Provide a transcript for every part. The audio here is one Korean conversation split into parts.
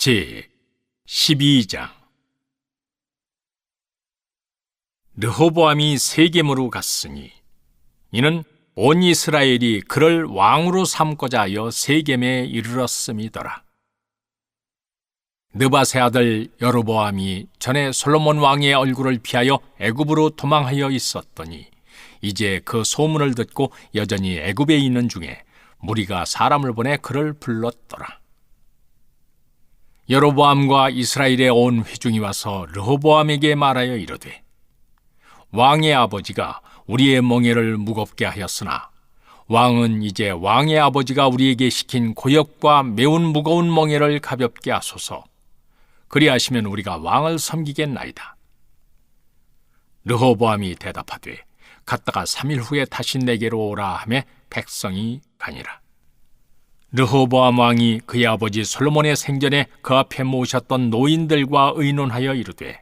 제 12장. 르호보암이 세겜으로 갔으니 이는 온 이스라엘이 그를 왕으로 삼고자 하여 세겜에 이르렀음이더라. 느밧의 아들 여로보암이 전에 솔로몬 왕의 얼굴을 피하여 애굽으로 도망하여 있었더니 이제 그 소문을 듣고 여전히 애굽에 있는 중에 무리가 사람을 보내 그를 불렀더라. 여로보암과 이스라엘의 온 회중이 와서 르호보암에게 말하여 이르되, 왕의 아버지가 우리의 멍에를 무겁게 하였으나 왕은 이제 왕의 아버지가 우리에게 시킨 고역과 매운 무거운 멍에를 가볍게 하소서. 그리하시면 우리가 왕을 섬기겠나이다. 르호보암이 대답하되, 갔다가 3일 후에 다시 내게로 오라 하매 백성이 가니라. 르호보암 왕이 그의 아버지 솔로몬의 생전에 그 앞에 모셨던 노인들과 의논하여 이르되,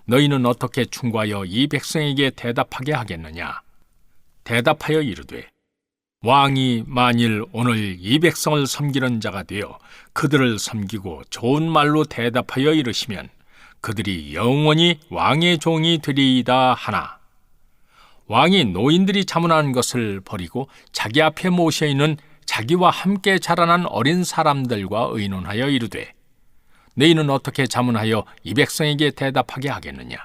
너희는 어떻게 충고하여 이 백성에게 대답하게 하겠느냐? 대답하여 이르되, 왕이 만일 오늘 이 백성을 섬기는 자가 되어 그들을 섬기고 좋은 말로 대답하여 이르시면 그들이 영원히 왕의 종이 되리이다 하나, 왕이 노인들이 자문하는 것을 버리고 자기 앞에 모셔 있는 자기와 함께 자라난 어린 사람들과 의논하여 이르되, 너희는 어떻게 자문하여 이 백성에게 대답하게 하겠느냐?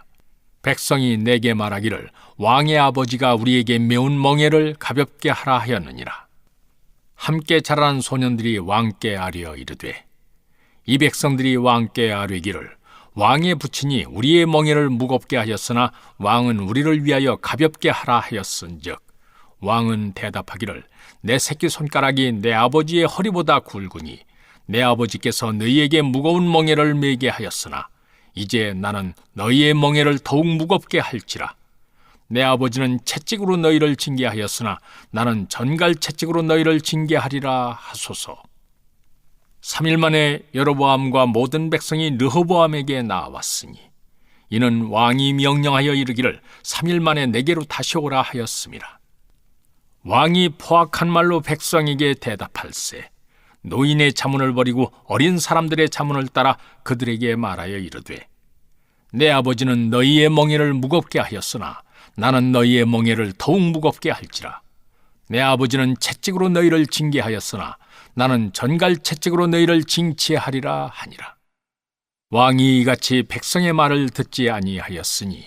백성이 내게 말하기를 왕의 아버지가 우리에게 매운 멍에를 가볍게 하라 하였느니라. 함께 자라난 소년들이 왕께 아뢰어 이르되, 이 백성들이 왕께 아뢰기를 왕의 부친이 우리의 멍에를 무겁게 하였으나 왕은 우리를 위하여 가볍게 하라 하였은즉, 왕은 대답하기를 내 새끼 손가락이 내 아버지의 허리보다 굵으니 내 아버지께서 너희에게 무거운 멍에를 메게 하였으나 이제 나는 너희의 멍에를 더욱 무겁게 할지라. 내 아버지는 채찍으로 너희를 징계하였으나 나는 전갈 채찍으로 너희를 징계하리라 하소서. 3일 만에 여로보암과 모든 백성이 르호보암에게 나왔으니 이는 왕이 명령하여 이르기를 3일 만에 내게로 다시 오라 하였음이라. 왕이 포악한 말로 백성에게 대답할세, 노인의 자문을 버리고 어린 사람들의 자문을 따라 그들에게 말하여 이르되, 내 아버지는 너희의 멍에를 무겁게 하였으나 나는 너희의 멍에를 더욱 무겁게 할지라. 내 아버지는 채찍으로 너희를 징계하였으나 나는 전갈 채찍으로 너희를 징치하리라 하니라. 왕이 이같이 백성의 말을 듣지 아니하였으니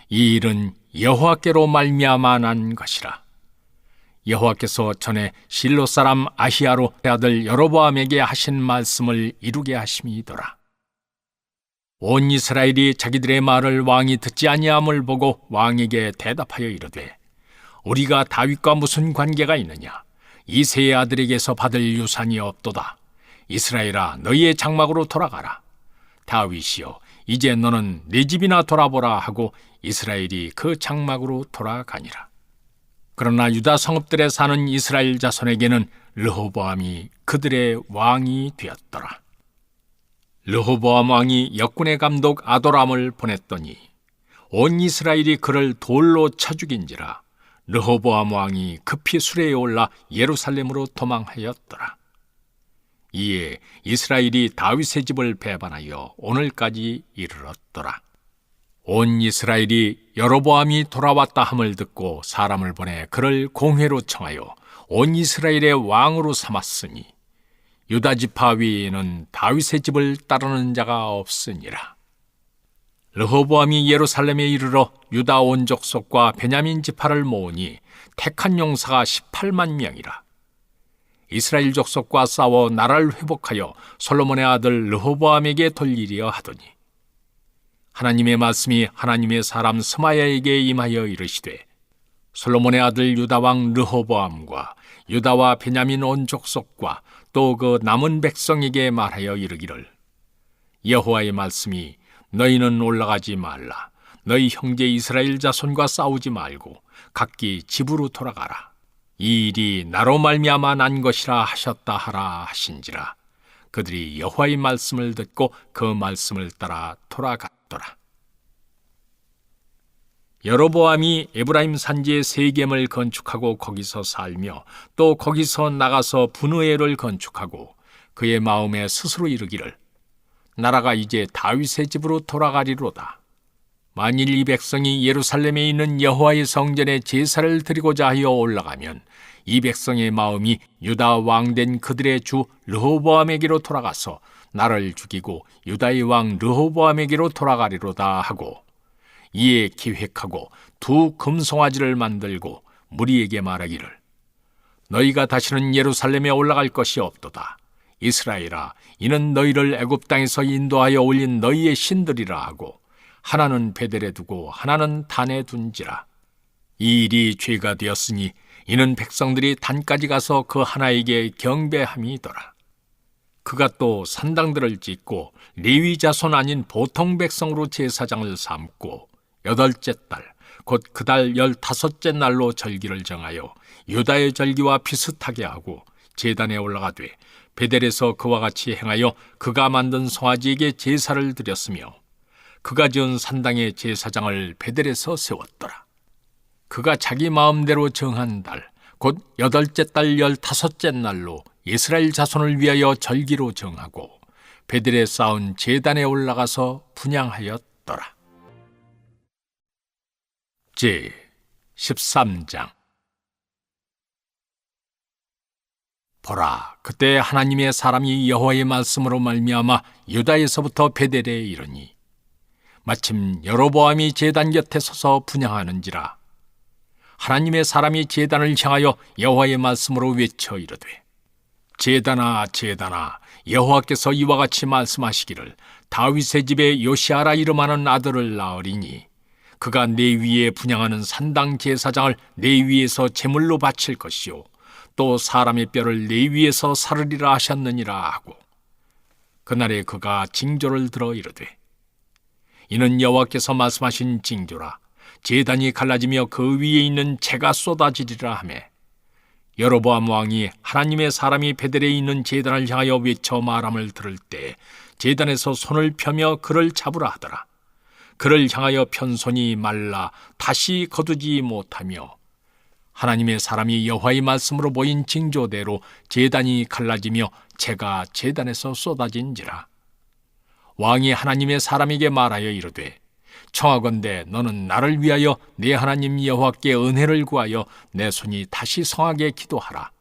이 일은 여호와께로 말미암아 난 것이라. 여호와께서 전에 실로 사람 아히야로 아들 여로보암에게 하신 말씀을 이루게 하심이더라. 온 이스라엘이 자기들의 말을 왕이 듣지 아니함을 보고 왕에게 대답하여 이르되, 우리가 다윗과 무슨 관계가 있느냐? 이새의 아들에게서 받을 유산이 없도다. 이스라엘아, 너희의 장막으로 돌아가라. 다윗이여, 이제 너는 네 집이나 돌아보라 하고 이스라엘이 그 장막으로 돌아가니라. 그러나 유다 성읍들에 사는 이스라엘 자손에게는 르호보암이 그들의 왕이 되었더라. 르호보암 왕이 역군의 감독 아도람을 보냈더니 온 이스라엘이 그를 돌로 쳐 죽인지라. 르호보암 왕이 급히 수레에 올라 예루살렘으로 도망하였더라. 이에 이스라엘이 다윗의 집을 배반하여 오늘까지 이르렀더라. 온 이스라엘이 여로보암이 돌아왔다 함을 듣고 사람을 보내 그를 공회로 청하여 온 이스라엘의 왕으로 삼았으니 유다 지파 위에는 다윗의 집을 따르는 자가 없으니라. 르호보암이 예루살렘에 이르러 유다 온 족속과 베냐민 지파를 모으니 택한 용사가 18만 명이라. 이스라엘 족속과 싸워 나라를 회복하여 솔로몬의 아들 르호보암에게 돌리려 하더니 하나님의 말씀이 하나님의 사람 스마야에게 임하여 이르시되, 솔로몬의 아들 유다 왕 르호보암과 유다와 베냐민 온 족속과 또 그 남은 백성에게 말하여 이르기를, 여호와의 말씀이 너희는 올라가지 말라. 너희 형제 이스라엘 자손과 싸우지 말고 각기 집으로 돌아가라. 이 일이 나로 말미암아 난 것이라 하셨다 하라 하신지라. 그들이 여호와의 말씀을 듣고 그 말씀을 따라 돌아갔더라. 여로보암이 에브라임 산지에 세겜을 건축하고 거기서 살며 또 거기서 나가서 분우엘을 건축하고 그의 마음에 스스로 이르기를, 나라가 이제 다윗의 집으로 돌아가리로다. 만일 이 백성이 예루살렘에 있는 여호와의 성전에 제사를 드리고자 하여 올라가면 이 백성의 마음이 유다 왕된 그들의 주 르호보암에게로 돌아가서 나를 죽이고 유다의 왕 르호보암에게로 돌아가리로다 하고, 이에 기획하고 두 금송아지를 만들고 무리에게 말하기를, 너희가 다시는 예루살렘에 올라갈 것이 없도다. 이스라엘아, 이는 너희를 애굽 땅에서 인도하여 올린 너희의 신들이라 하고, 하나는 베델에 두고 하나는 단에 둔지라. 이 일이 죄가 되었으니 이는 백성들이 단까지 가서 그 하나에게 경배함이더라. 그가 또 산당들을 짓고 레위 자손 아닌 보통 백성으로 제사장을 삼고 8째 달, 곧 그 달 15째 날로 절기를 정하여 유다의 절기와 비슷하게 하고 제단에 올라가되 베델에서 그와 같이 행하여 그가 만든 송아지에게 제사를 드렸으며, 그가 지은 산당의 제사장을 베델에서 세웠더라. 그가 자기 마음대로 정한 달, 곧 8째 달 15째 날로 이스라엘 자손을 위하여 절기로 정하고 베델에 쌓은 제단에 올라가서 분향하였더라. 제 13장. 보라, 그때 하나님의 사람이 여호와의 말씀으로 말미암아 유다에서부터 베델에 이르니, 마침 여로보암이 제단 곁에 서서 분향하는지라. 하나님의 사람이 제단을 향하여 여호와의 말씀으로 외쳐 이르되, 제단아, 제단아, 여호와께서 이와 같이 말씀하시기를, 다윗의 집에 요시아라 이름하는 아들을 낳으리니 그가 내 위에 분향하는 산당 제사장을 내 위에서 제물로 바칠 것이요 또 사람의 뼈를 내 위에서 사르리라 하셨느니라 하고, 그날에 그가 징조를 들어 이르되, 이는 여호와께서 말씀하신 징조라. 제단이 갈라지며 그 위에 있는 재가 쏟아지리라 하매, 여로보암 왕이 하나님의 사람이 베델에 있는 제단을 향하여 외쳐 말함을 들을 때 제단에서 손을 펴며 그를 잡으라 하더라. 그를 향하여 편 손이 말라 다시 거두지 못하며, 하나님의 사람이 여호와의 말씀으로 보인 징조대로 제단이 갈라지며 재가 제단에서 쏟아진지라. 왕이 하나님의 사람에게 말하여 이르되, 청하건대 너는 나를 위하여 네 하나님 여호와께 은혜를 구하여 내 손이 다시 성하게 기도하라.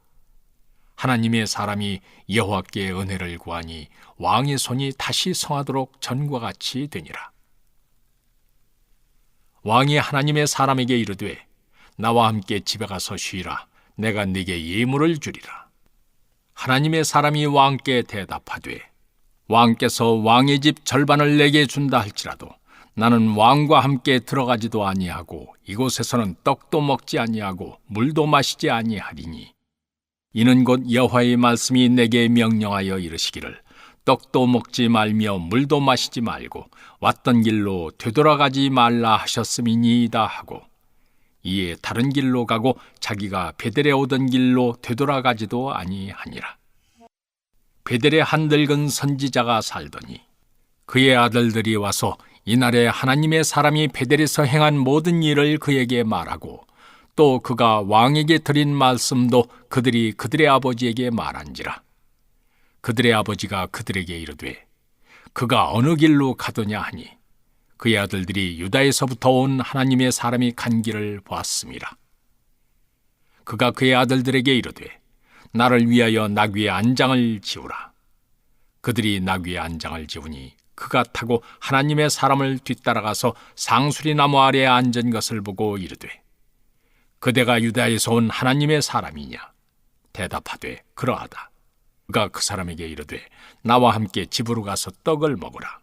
하나님의 사람이 여호와께 은혜를 구하니 왕의 손이 다시 성하도록 전과 같이 되니라. 왕이 하나님의 사람에게 이르되, 나와 함께 집에 가서 쉬라. 내가 네게 예물을 주리라. 하나님의 사람이 왕께 대답하되, 왕께서 왕의 집 절반을 내게 준다 할지라도 나는 왕과 함께 들어가지도 아니하고 이곳에서는 떡도 먹지 아니하고 물도 마시지 아니하리니, 이는 곧 여호와의 말씀이 내게 명령하여 이르시기를, 떡도 먹지 말며 물도 마시지 말고 왔던 길로 되돌아가지 말라 하셨음이니이다 하고, 이에 다른 길로 가고 자기가 베델에 오던 길로 되돌아가지도 아니하니라. 베델에 한 늙은 선지자가 살더니 그의 아들들이 와서 이날에 하나님의 사람이 베델에서 행한 모든 일을 그에게 말하고, 또 그가 왕에게 드린 말씀도 그들이 그들의 아버지에게 말한지라. 그들의 아버지가 그들에게 이르되, 그가 어느 길로 가더냐 하니, 그의 아들들이 유다에서부터 온 하나님의 사람이 간 길을 보았습니다. 그가 그의 아들들에게 이르되, 나를 위하여 나귀의 안장을 지우라. 그들이 나귀의 안장을 지우니 그가 타고 하나님의 사람을 뒤따라가서 상수리 나무 아래에 앉은 것을 보고 이르되, 그대가 유다에서 온 하나님의 사람이냐? 대답하되, 그러하다. 그가 그 사람에게 이르되, 나와 함께 집으로 가서 떡을 먹으라.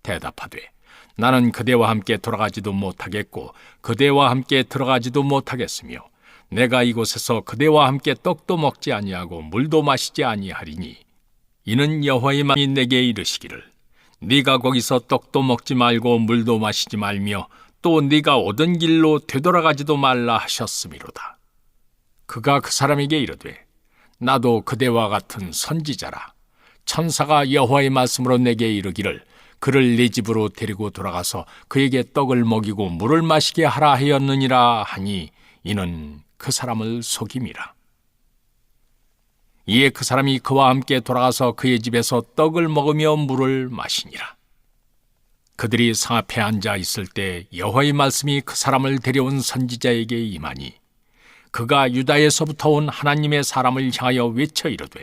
대답하되, 나는 그대와 함께 돌아가지도 못하겠고 그대와 함께 들어가지도 못하겠으며, 내가 이곳에서 그대와 함께 떡도 먹지 아니하고 물도 마시지 아니하리니, 이는 여호와의 말이 내게 이르시기를, 네가 거기서 떡도 먹지 말고 물도 마시지 말며 또 네가 오던 길로 되돌아가지도 말라 하셨음이로다. 그가 그 사람에게 이르되, 나도 그대와 같은 선지자라. 천사가 여호와의 말씀으로 내게 이르기를, 그를 네 집으로 데리고 돌아가서 그에게 떡을 먹이고 물을 마시게 하라 하였느니라 하니, 이는 그 사람을 속임이라. 이에 그 사람이 그와 함께 돌아가서 그의 집에서 떡을 먹으며 물을 마시니라. 그들이 상 앞에 앉아 있을 때 여호와의 말씀이 그 사람을 데려온 선지자에게 임하니 그가 유다에서부터 온 하나님의 사람을 향하여 외쳐 이르되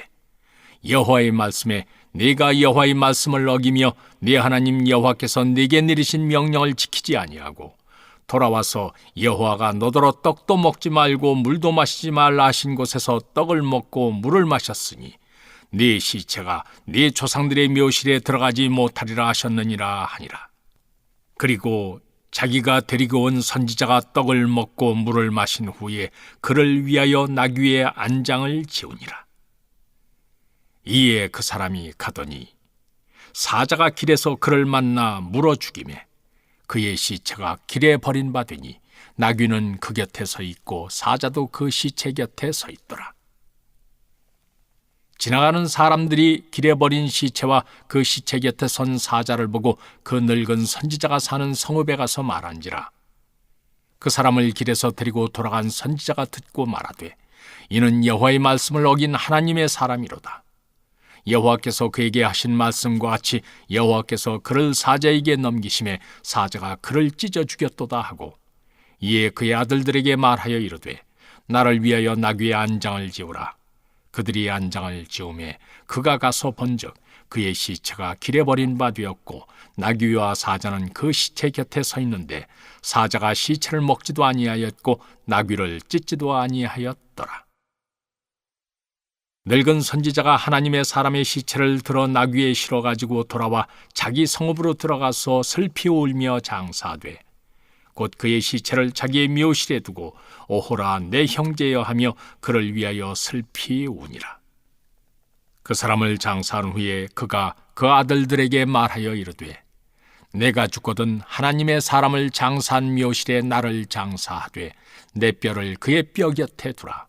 여호와의 말씀에 네가 여호와의 말씀을 어기며 네 하나님 여호와께서 네게 내리신 명령을 지키지 아니하고 돌아와서 여호와가 너더러 떡도 먹지 말고 물도 마시지 말라 하신 곳에서 떡을 먹고 물을 마셨으니 네 시체가 네 조상들의 묘실에 들어가지 못하리라 하셨느니라 하니라. 그리고 자기가 데리고 온 선지자가 떡을 먹고 물을 마신 후에 그를 위하여 나귀의 안장을 지우니라. 이에 그 사람이 가더니 사자가 길에서 그를 만나 물어 죽이매 그의 시체가 길에 버림받으니 나귀는 그 곁에 서 있고 사자도 그 시체 곁에 서 있더라. 지나가는 사람들이 길에 버린 시체와 그 시체 곁에 선 사자를 보고 그 늙은 선지자가 사는 성읍에 가서 말한지라. 그 사람을 길에서 데리고 돌아간 선지자가 듣고 말하되 이는 여호와의 말씀을 어긴 하나님의 사람이로다. 여호와께서 그에게 하신 말씀과 같이 여호와께서 그를 사자에게 넘기심에 사자가 그를 찢어 죽였도다 하고 이에 그의 아들들에게 말하여 이르되 나를 위하여 나귀의 안장을 지우라. 그들이 안장을 지우매 그가 가서 본즉 그의 시체가 길에 버린 바 되었고 나귀와 사자는 그 시체 곁에 서 있는데 사자가 시체를 먹지도 아니하였고 나귀를 찢지도 아니하였더라. 늙은 선지자가 하나님의 사람의 시체를 들어 나귀에 실어 가지고 돌아와 자기 성읍으로 들어가서 슬피 울며 장사하되 곧 그의 시체를 자기의 묘실에 두고 오호라 내 형제여 하며 그를 위하여 슬피 우니라. 그 사람을 장사한 후에 그가 그 아들들에게 말하여 이르되 내가 죽거든 하나님의 사람을 장사한 묘실에 나를 장사하되 내 뼈를 그의 뼈 곁에 두라.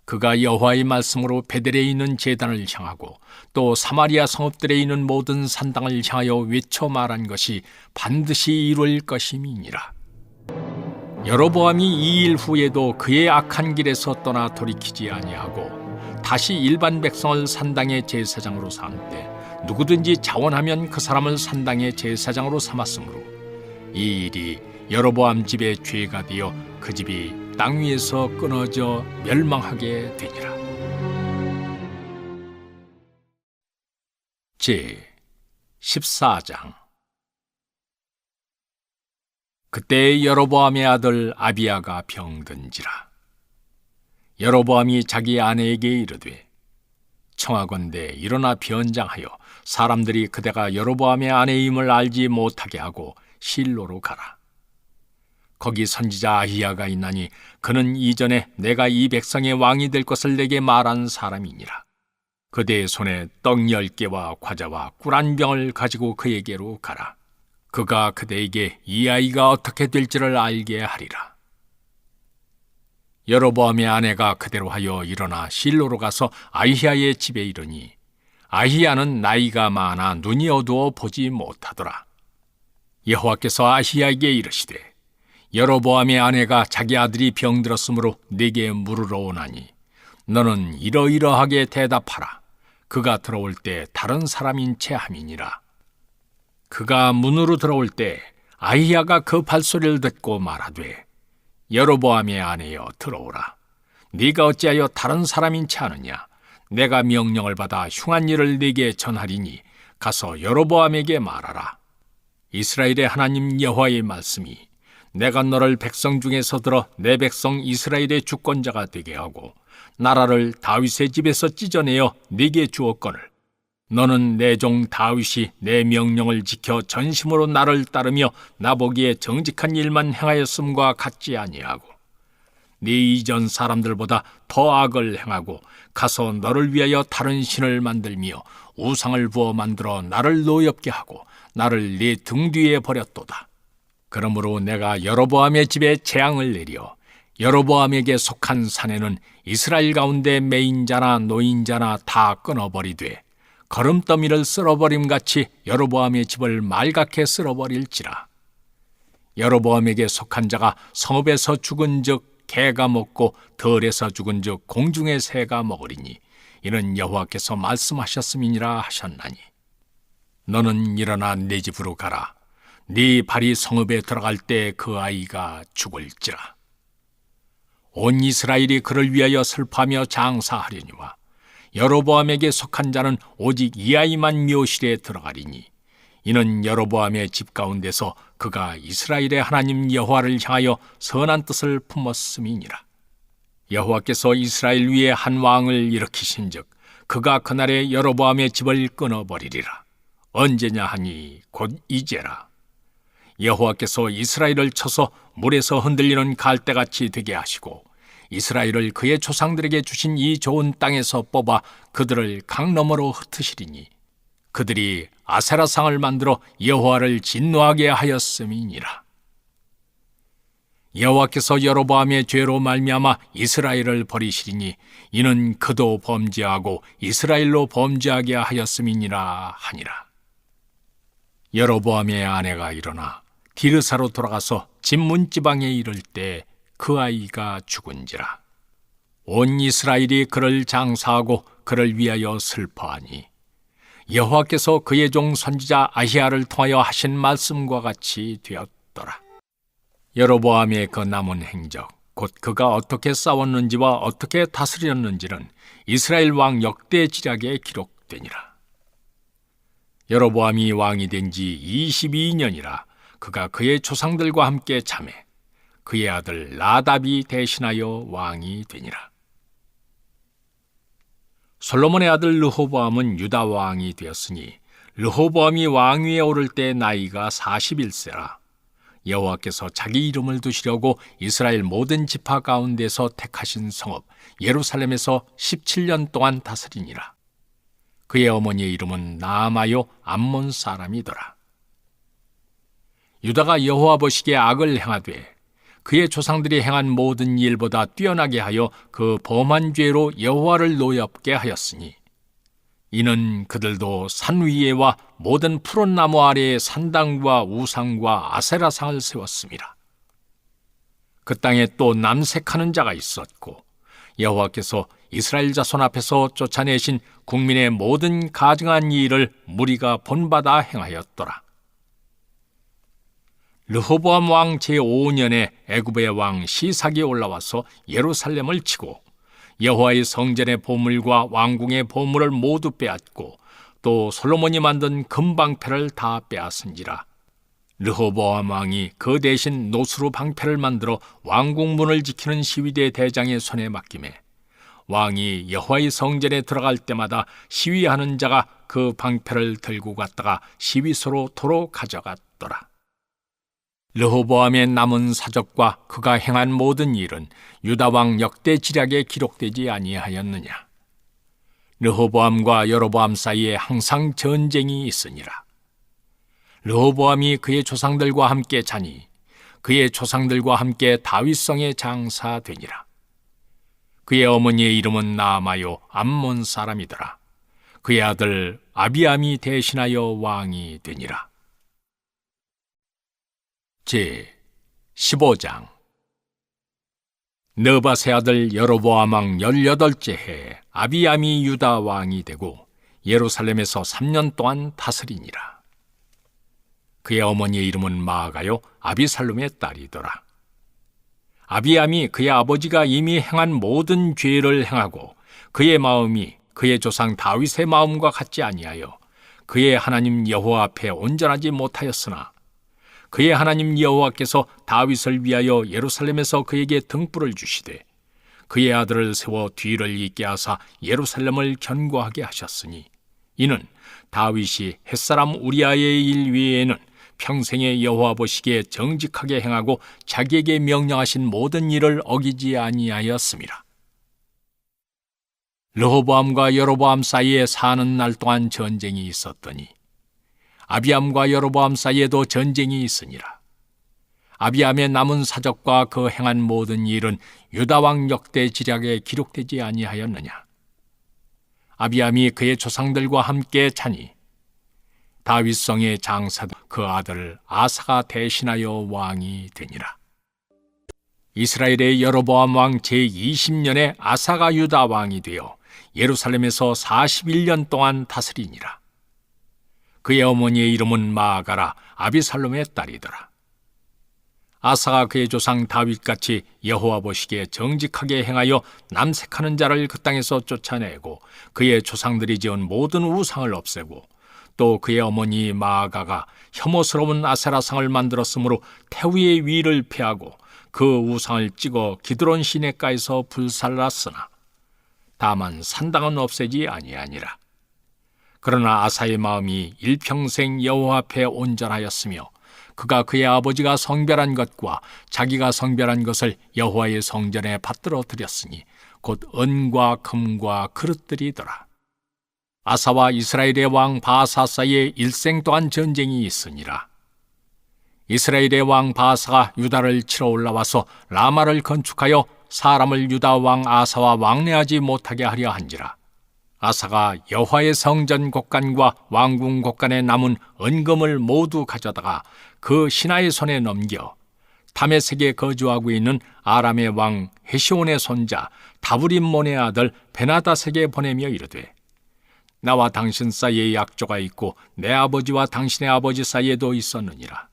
그가 여호와의 말씀으로 베델에 있는 제단을 향하고 또 사마리아 성읍들에 있는 모든 산당을 향하여 외쳐 말한 것이 반드시 이룰 것임이니라. 여로보암이 이 일 후에도 그의 악한 길에서 떠나 돌이키지 아니하고 다시 일반 백성을 산당의 제사장으로 삼되 누구든지 자원하면 그 사람을 산당의 제사장으로 삼았으므로 이 일이 여로보암 집의 죄가 되어 그 집이 땅 위에서 끊어져 멸망하게 되니라. 제 14장. 그때 여로보암의 아들 아비야가 병든지라. 여로보암이 자기 아내에게 이르되 청하건대 일어나 변장하여 사람들이 그대가 여로보암의 아내임을 알지 못하게 하고 실로로 가라. 거기 선지자 아히야가 있나니 그는 이전에 내가 이 백성의 왕이 될 것을 내게 말한 사람이니라. 그대의 손에 떡 10개와 과자와 꿀 한 병을 가지고 그에게로 가라. 그가 그대에게 이 아이가 어떻게 될지를 알게 하리라. 여로보암의 아내가 그대로 하여 일어나 실로로 가서 아히야의 집에 이르니 아히야는 나이가 많아 눈이 어두워 보지 못하더라. 여호와께서 아히야에게 이르시되 여로보암의 아내가 자기 아들이 병들었으므로 네게 물으러 오나니 너는 이러이러하게 대답하라. 그가 들어올 때 다른 사람인 채 함이니라. 그가 문으로 들어올 때 아히야가 그 발소리를 듣고 말하되 여로보암의 아내여 들어오라. 네가 어찌하여 다른 사람인 채 하느냐. 내가 명령을 받아 흉한 일을 네게 전하리니 가서 여로보암에게 말하라. 이스라엘의 하나님 여호와의 말씀이 내가 너를 백성 중에서 들어 내 백성 이스라엘의 주권자가 되게 하고 나라를 다윗의 집에서 찢어내어 네게 주었거늘 너는 내 종 다윗이 내 명령을 지켜 전심으로 나를 따르며 나보기에 정직한 일만 행하였음과 같지 아니하고 네 이전 사람들보다 더 악을 행하고 가서 너를 위하여 다른 신을 만들며 우상을 부어 만들어 나를 노엽게 하고 나를 네 등 뒤에 버렸도다. 그러므로 내가 여로보암의 집에 재앙을 내려 여로보암에게 속한 산에는 이스라엘 가운데 매인자나 노인자나 다 끊어버리되 거름더미를 쓸어버림같이 여로보암의 집을 말갛게 쓸어버릴지라. 여로보암에게 속한 자가 성읍에서 죽은즉 개가 먹고 들에서 죽은즉 공중의 새가 먹으리니 이는 여호와께서 말씀하셨음이니라 하셨나니 너는 일어나 네 집으로 가라. 네 발이 성읍에 들어갈 때 그 아이가 죽을지라. 온 이스라엘이 그를 위하여 슬퍼하며 장사하려니와 여로보암에게 속한 자는 오직 이 아이만 묘실에 들어가리니 이는 여로보암의 집 가운데서 그가 이스라엘의 하나님 여호와를 향하여 선한 뜻을 품었음이니라. 여호와께서 이스라엘 위에 한 왕을 일으키신즉 그가 그날에 여로보암의 집을 끊어버리리라. 언제냐 하니 곧 이제라. 여호와께서 이스라엘을 쳐서 물에서 흔들리는 갈대같이 되게 하시고 이스라엘을 그의 조상들에게 주신 이 좋은 땅에서 뽑아 그들을 강 너머로 흩으시리니 그들이 아세라상을 만들어 여호와를 진노하게 하였음이니라. 여호와께서 여로보암의 죄로 말미암아 이스라엘을 버리시리니 이는 그도 범죄하고 이스라엘로 범죄하게 하였음이니라 하니라. 여로보암의 아내가 일어나 디르사로 돌아가서 집 문지방에 이를 때 그 아이가 죽은지라. 온 이스라엘이 그를 장사하고 그를 위하여 슬퍼하니 여호와께서 그의 종 선지자 아히야를 통하여 하신 말씀과 같이 되었더라. 여로보암의 그 남은 행적, 곧 그가 어떻게 싸웠는지와 어떻게 다스렸는지는 이스라엘 왕 역대 지략에 기록되니라. 여로보암이 왕이 된 지 22년이라 그가 그의 조상들과 함께 잠에 그의 아들 나답이 대신하여 왕이 되니라. 솔로몬의 아들 르호보암은 유다 왕이 되었으니 르호보암이 왕위에 오를 때 나이가 41세라. 여호와께서 자기 이름을 두시려고 이스라엘 모든 지파 가운데서 택하신 성읍 예루살렘에서 17년 동안 다스리니라. 그의 어머니의 이름은 나아마요 암몬 사람이더라. 유다가 여호와 보시기에 악을 행하되 그의 조상들이 행한 모든 일보다 뛰어나게 하여 그 범한 죄로 여호와를 노엽게 하였으니 이는 그들도 산 위에와 모든 푸른 나무 아래에 산당과 우상과 아세라상을 세웠습니다. 그 땅에 또 남색하는 자가 있었고 여호와께서 이스라엘 자손 앞에서 쫓아내신 국민의 모든 가증한 일을 무리가 본받아 행하였더라. 르호보암 왕 제5년에 애굽의 왕 시삭이 올라와서 예루살렘을 치고 여호와의 성전의 보물과 왕궁의 보물을 모두 빼앗고 또 솔로몬이 만든 금방패를 다 빼앗은지라. 르호보암 왕이 그 대신 노수로 방패를 만들어 왕궁 문을 지키는 시위대 대장의 손에 맡기매 왕이 여호와의 성전에 들어갈 때마다 시위하는 자가 그 방패를 들고 갔다가 시위소로 도로 가져갔더라. 르호보암의 남은 사적과 그가 행한 모든 일은 유다 왕 역대 지략에 기록되지 아니하였느냐. 르호보암과 여로보암 사이에 항상 전쟁이 있으니라. 르호보암이 그의 조상들과 함께 자니 그의 조상들과 함께 다윗성에 장사되니라. 그의 어머니의 이름은 나아마요 암몬 사람이더라. 그의 아들 아비암이 대신하여 왕이 되니라. 제 15장. 느밧의 아들 여로보암 왕 18째 해에 아비암이 유다 왕이 되고 예루살렘에서 3년 동안 다스리니라. 그의 어머니의 이름은 마아가요 아비살롬의 딸이더라. 아비암이 그의 아버지가 이미 행한 모든 죄를 행하고 그의 마음이 그의 조상 다윗의 마음과 같지 아니하여 그의 하나님 여호와 앞에 온전하지 못하였으나 그의 하나님 여호와께서 다윗을 위하여 예루살렘에서 그에게 등불을 주시되 그의 아들을 세워 뒤를 잇게 하사 예루살렘을 견고하게 하셨으니 이는 다윗이 햇사람 우리아의 일 외에는 평생에 여호와 보시기에 정직하게 행하고 자기에게 명령하신 모든 일을 어기지 아니하였습니다. 르호보암과 여로보암 사이에 사는 날 동안 전쟁이 있었더니 아비암과 여로보암 사이에도 전쟁이 있으니라. 아비암의 남은 사적과 그 행한 모든 일은 유다 왕 역대 지략에 기록되지 아니하였느냐. 아비암이 그의 조상들과 함께 자니 다윗성의 장사된 그 아들 아사가 대신하여 왕이 되니라. 이스라엘의 여로보암 왕 제20년에 아사가 유다 왕이 되어 예루살렘에서 41년 동안 다스리니라. 그의 어머니의 이름은 마아가라 아비살롬의 딸이더라. 아사가 그의 조상 다윗같이 여호와 보시기에 정직하게 행하여 남색하는 자를 그 땅에서 쫓아내고 그의 조상들이 지은 모든 우상을 없애고 또 그의 어머니 마아가가 혐오스러운 아세라상을 만들었으므로 태우의 위를 패하고 그 우상을 찍어 기드론 시내가에서 불살랐으나 다만 산당은 없애지 아니하니라. 그러나 아사의 마음이 일평생 여호와 앞에 온전하였으며 그가 그의 아버지가 성별한 것과 자기가 성별한 것을 여호와의 성전에 받들어 드렸으니 곧 은과 금과 그릇들이더라. 아사와 이스라엘의 왕 바아사 사이에 일생 동안 전쟁이 있으니라. 이스라엘의 왕 바아사가 유다를 치러 올라와서 라마를 건축하여 사람을 유다 왕 아사와 왕래하지 못하게 하려 한지라. 아사가 여호와의 성전 곳간과 왕궁 곳간에 남은 은금을 모두 가져다가 그 신하의 손에 넘겨 다메섹에 거주하고 있는 아람의 왕 헤시온의 손자 다브림몬의 아들 베나다색에 보내며 이르되 나와 당신 사이에 약조가 있고 내 아버지와 당신의 아버지 사이에도 있었느니라.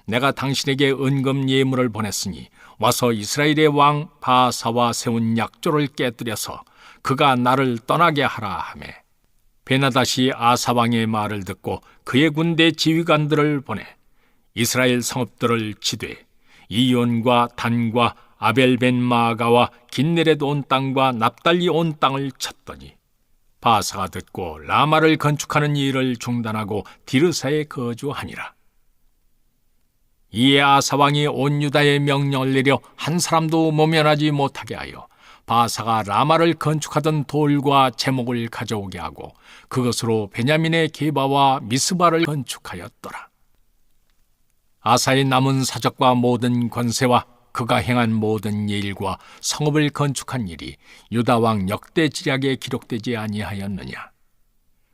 내가 당신에게 은금 예물을 보냈으니 와서 이스라엘의 왕 바아사와 세운 약조를 깨뜨려서 그가 나를 떠나게 하라 하매 베나닷이 아사 왕의 말을 듣고 그의 군대 지휘관들을 보내 이스라엘 성읍들을 치되 이온과 단과 아벨벤마아가와 긴네렛 온 땅과 납달리 온 땅을 쳤더니 바아사가 듣고 라마를 건축하는 일을 중단하고 디르사에 거주하니라. 이에 아사 왕이 온 유다에 명령을 내려 한 사람도 모면하지 못하게 하여 바아사가 라마를 건축하던 돌과 제목을 가져오게 하고 그것으로 베냐민의 게바와 미스바를 건축하였더라. 아사의 남은 사적과 모든 권세와 그가 행한 모든 일과 성읍을 건축한 일이 유다 왕 역대 지략에 기록되지 아니하였느냐.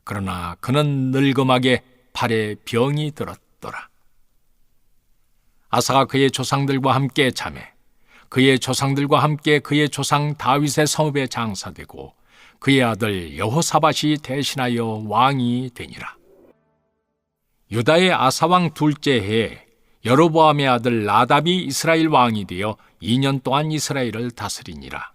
그러나 그는 늙음하게 발에 병이 들었더라. 아사가 그의 조상들과 함께 자매 그의 조상들과 함께 그의 조상 다윗의 성읍에 장사되고 그의 아들 여호사밧이 대신하여 왕이 되니라. 유다의 아사왕 둘째 해에 여로보암의 아들 나답이 이스라엘 왕이 되어 2년 동안 이스라엘을 다스리니라.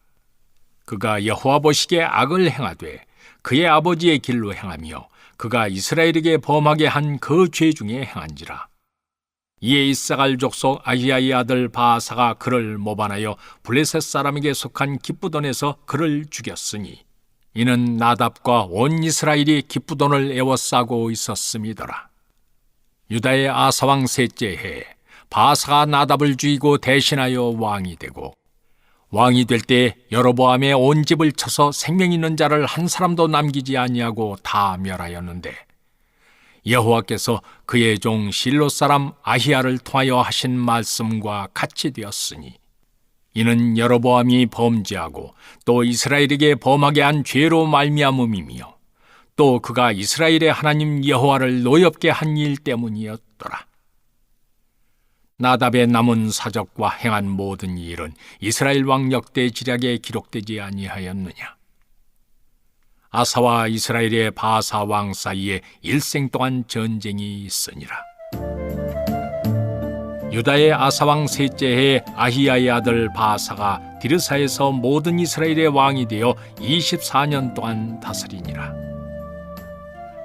그가 여호와 보시기에 악을 행하되 그의 아버지의 길로 행하며 그가 이스라엘에게 범하게 한 그 죄 중에 행한지라. 이에 이사갈 족속 아히야의 아들 바아사가 그를 모반하여 블레셋 사람에게 속한 기쁘돈에서 그를 죽였으니 이는 나답과 온 이스라엘이 기쁘돈을 애워싸고 있었음이더라. 유다의 아사왕 셋째 해에 바아사가 나답을 죽이고 대신하여 왕이 되고 왕이 될 때 여로보암의 온 집을 쳐서 생명 있는 자를 한 사람도 남기지 아니하고 다 멸하였는데 여호와께서 그의 종 실로 사람 아히야를 통하여 하신 말씀과 같이 되었으니 이는 여로보암이 범죄하고 또 이스라엘에게 범하게 한 죄로 말미암음이며 또 그가 이스라엘의 하나님 여호와를 노엽게 한 일 때문이었더라. 나답의 남은 사적과 행한 모든 일은 이스라엘 왕 역대 지략에 기록되지 아니하였느냐. 아사와 이스라엘의 바아사 왕 사이에 일생 동안 전쟁이 있으니라. 유다의 아사 왕 셋째 해에 아히야의 아들 바아사가 디르사에서 모든 이스라엘의 왕이 되어 24년 동안 다스리니라.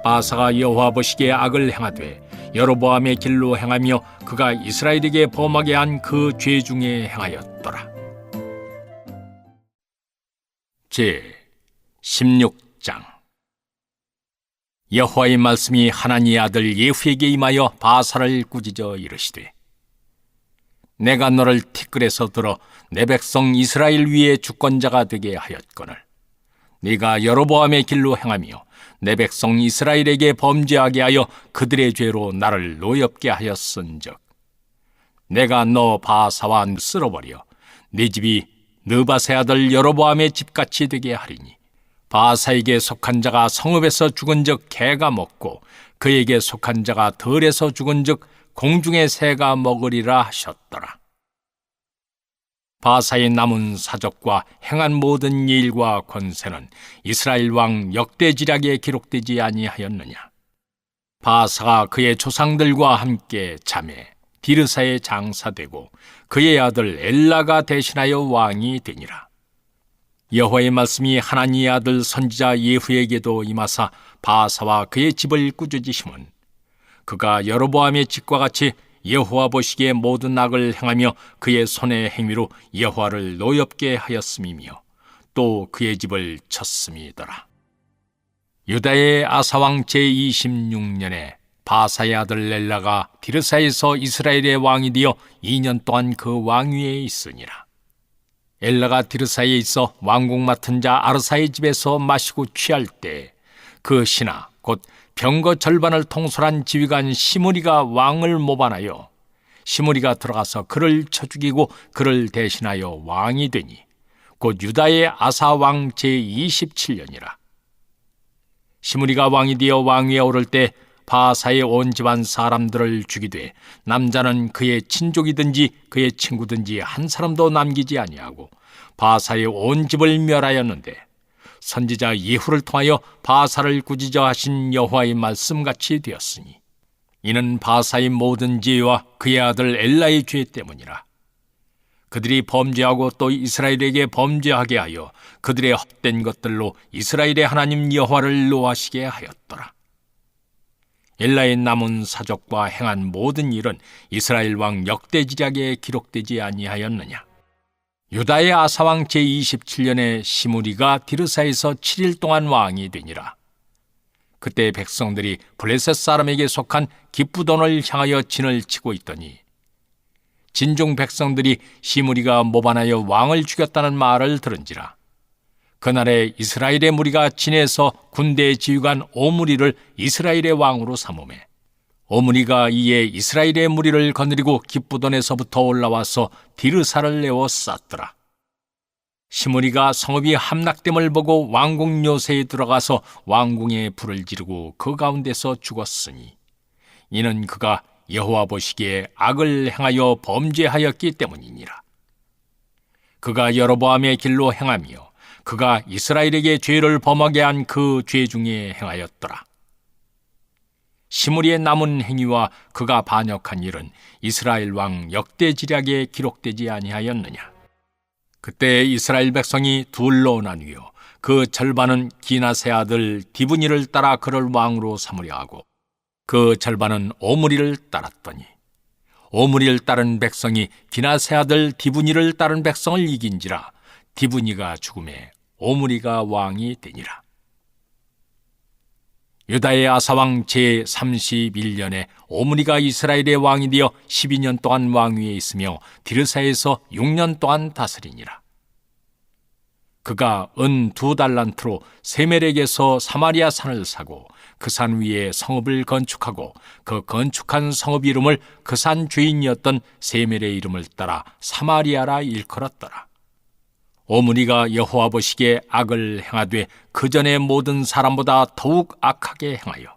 바아사가 여호와 보시기에 악을 행하되 여로보암의 길로 행하며 그가 이스라엘에게 범하게 한 그 죄 중에 행하였더라. 제 16장. 여호와의 말씀이 하나니의 아들 예후에게 임하여 바아사를 꾸짖어 이르시되 내가 너를 티끌에서 들어 내 백성 이스라엘 위에 주권자가 되게 하였거늘 네가 여로보암의 길로 행하며 내 백성 이스라엘에게 범죄하게 하여 그들의 죄로 나를 노엽게 하였은즉 내가 너 바아사와 쓸어버려 네 집이 느바세 아들 여로보암의 집같이 되게 하리니 바아사에게 속한 자가 성읍에서 죽은즉 개가 먹고 그에게 속한 자가 들에서 죽은즉 공중의 새가 먹으리라 하셨더라. 바사의 남은 사적과 행한 모든 일과 권세는 이스라엘 왕 역대지략에 기록되지 아니하였느냐? 바사가 그의 조상들과 함께 잠에 디르사에 장사되고 그의 아들 엘라가 대신하여 왕이 되니라. 여호와의 말씀이 하나니의 아들 선지자 예후에게도 임하사 바사와 그의 집을 꾸짖으심은 그가 여로보암의 집과 같이 여호와 보시기에 모든 악을 행하며 그의 손의 행위로 여호와를 노엽게 하였음이며 또 그의 집을 쳤음이더라. 유다의 아사왕 제26년에 바사의 아들 엘라가 디르사에서 이스라엘의 왕이 되어 2년 동안 그 왕위에 있으니라. 엘라가 디르사에 있어 왕궁 맡은 자 아르사의 집에서 마시고 취할 때 그 신하 곧 병거 절반을 통솔한 지휘관 시므리가 왕을 모반하여 시므리가 들어가서 그를 쳐 죽이고 그를 대신하여 왕이 되니 곧 유다의 아사 왕 제27년이라. 시므리가 왕이 되어 왕위에 오를 때 바사의 온 집안 사람들을 죽이되 남자는 그의 친족이든지 그의 친구든지 한 사람도 남기지 아니하고 바사의 온 집을 멸하였는데 선지자 예후를 통하여 바사를 꾸짖어 하신 여호와의 말씀같이 되었으니 이는 바사의 모든 죄와 그의 아들 엘라의 죄 때문이라. 그들이 범죄하고 또 이스라엘에게 범죄하게 하여 그들의 헛된 것들로 이스라엘의 하나님 여호와를 노하시게 하였더라. 엘라의 남은 사적과 행한 모든 일은 이스라엘 왕 역대지략에 기록되지 아니하였느냐? 유다의 아사왕 제27년에 시므리가 디르사에서 7일 동안 왕이 되니라. 그때 백성들이 블레셋 사람에게 속한 기쁘돈을 향하여 진을 치고 있더니 진중 백성들이 시므리가 모반하여 왕을 죽였다는 말을 들은지라. 그날에 이스라엘의 무리가 진에서 군대 지휘관 오므리를 이스라엘의 왕으로 삼으매 오므리가 이에 이스라엘의 무리를 거느리고 기쁘돈에서부터 올라와서 디르사를 내어 쌌더라. 시므리가 성읍이 함락됨을 보고 왕궁 요새에 들어가서 왕궁에 불을 지르고 그 가운데서 죽었으니 이는 그가 여호와 보시기에 악을 행하여 범죄하였기 때문이니라. 그가 여로보암의 길로 행하며 그가 이스라엘에게 죄를 범하게 한 그 죄 중에 행하였더라. 시므리의 남은 행위와 그가 반역한 일은 이스라엘 왕 역대지략에 기록되지 아니하였느냐? 그때 이스라엘 백성이 둘로 나뉘어 그 절반은 기나세 아들 디브니를 따라 그를 왕으로 삼으려 하고 그 절반은 오므리를 따랐더니 오므리를 따른 백성이 기나세 아들 디브니를 따른 백성을 이긴지라. 디브니가 죽음에 오므리가 왕이 되니라. 유다의 아사왕 제31년에 오므리가 이스라엘의 왕이 되어 12년 동안 왕위에 있으며 디르사에서 6년 동안 다스리니라. 그가 은 2달란트로 세멜에게서 사마리아 산을 사고 그 산 위에 성읍을 건축하고 그 건축한 성읍 이름을 그 산 주인이었던 세멜의 이름을 따라 사마리아라 일컬었더라. 오므리가 여호와 보시기에 악을 행하되 그 전에 모든 사람보다 더욱 악하게 행하여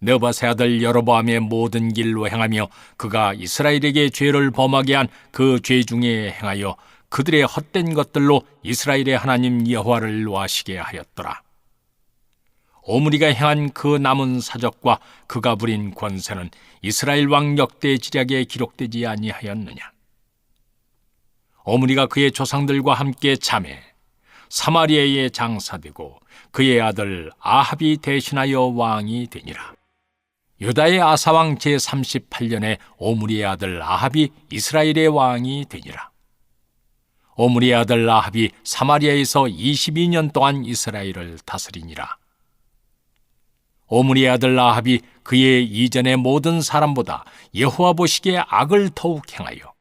느바세 아들 여로보암의 모든 길로 행하며 그가 이스라엘에게 죄를 범하게 한 그 죄 중에 행하여 그들의 헛된 것들로 이스라엘의 하나님 여호와를 노하시게 하였더라. 오므리가 행한 그 남은 사적과 그가 부린 권세는 이스라엘 왕 역대지략에 기록되지 아니하였느냐? 오므리가 그의 조상들과 함께 잠에 사마리아에 장사되고 그의 아들 아합이 대신하여 왕이 되니라. 유다의 아사왕 제38년에 오므리의 아들 아합이 이스라엘의 왕이 되니라. 오므리의 아들 아합이 사마리아에서 22년 동안 이스라엘을 다스리니라. 오므리의 아들 아합이 그의 이전의 모든 사람보다 여호와 보시기에 악을 더욱 행하여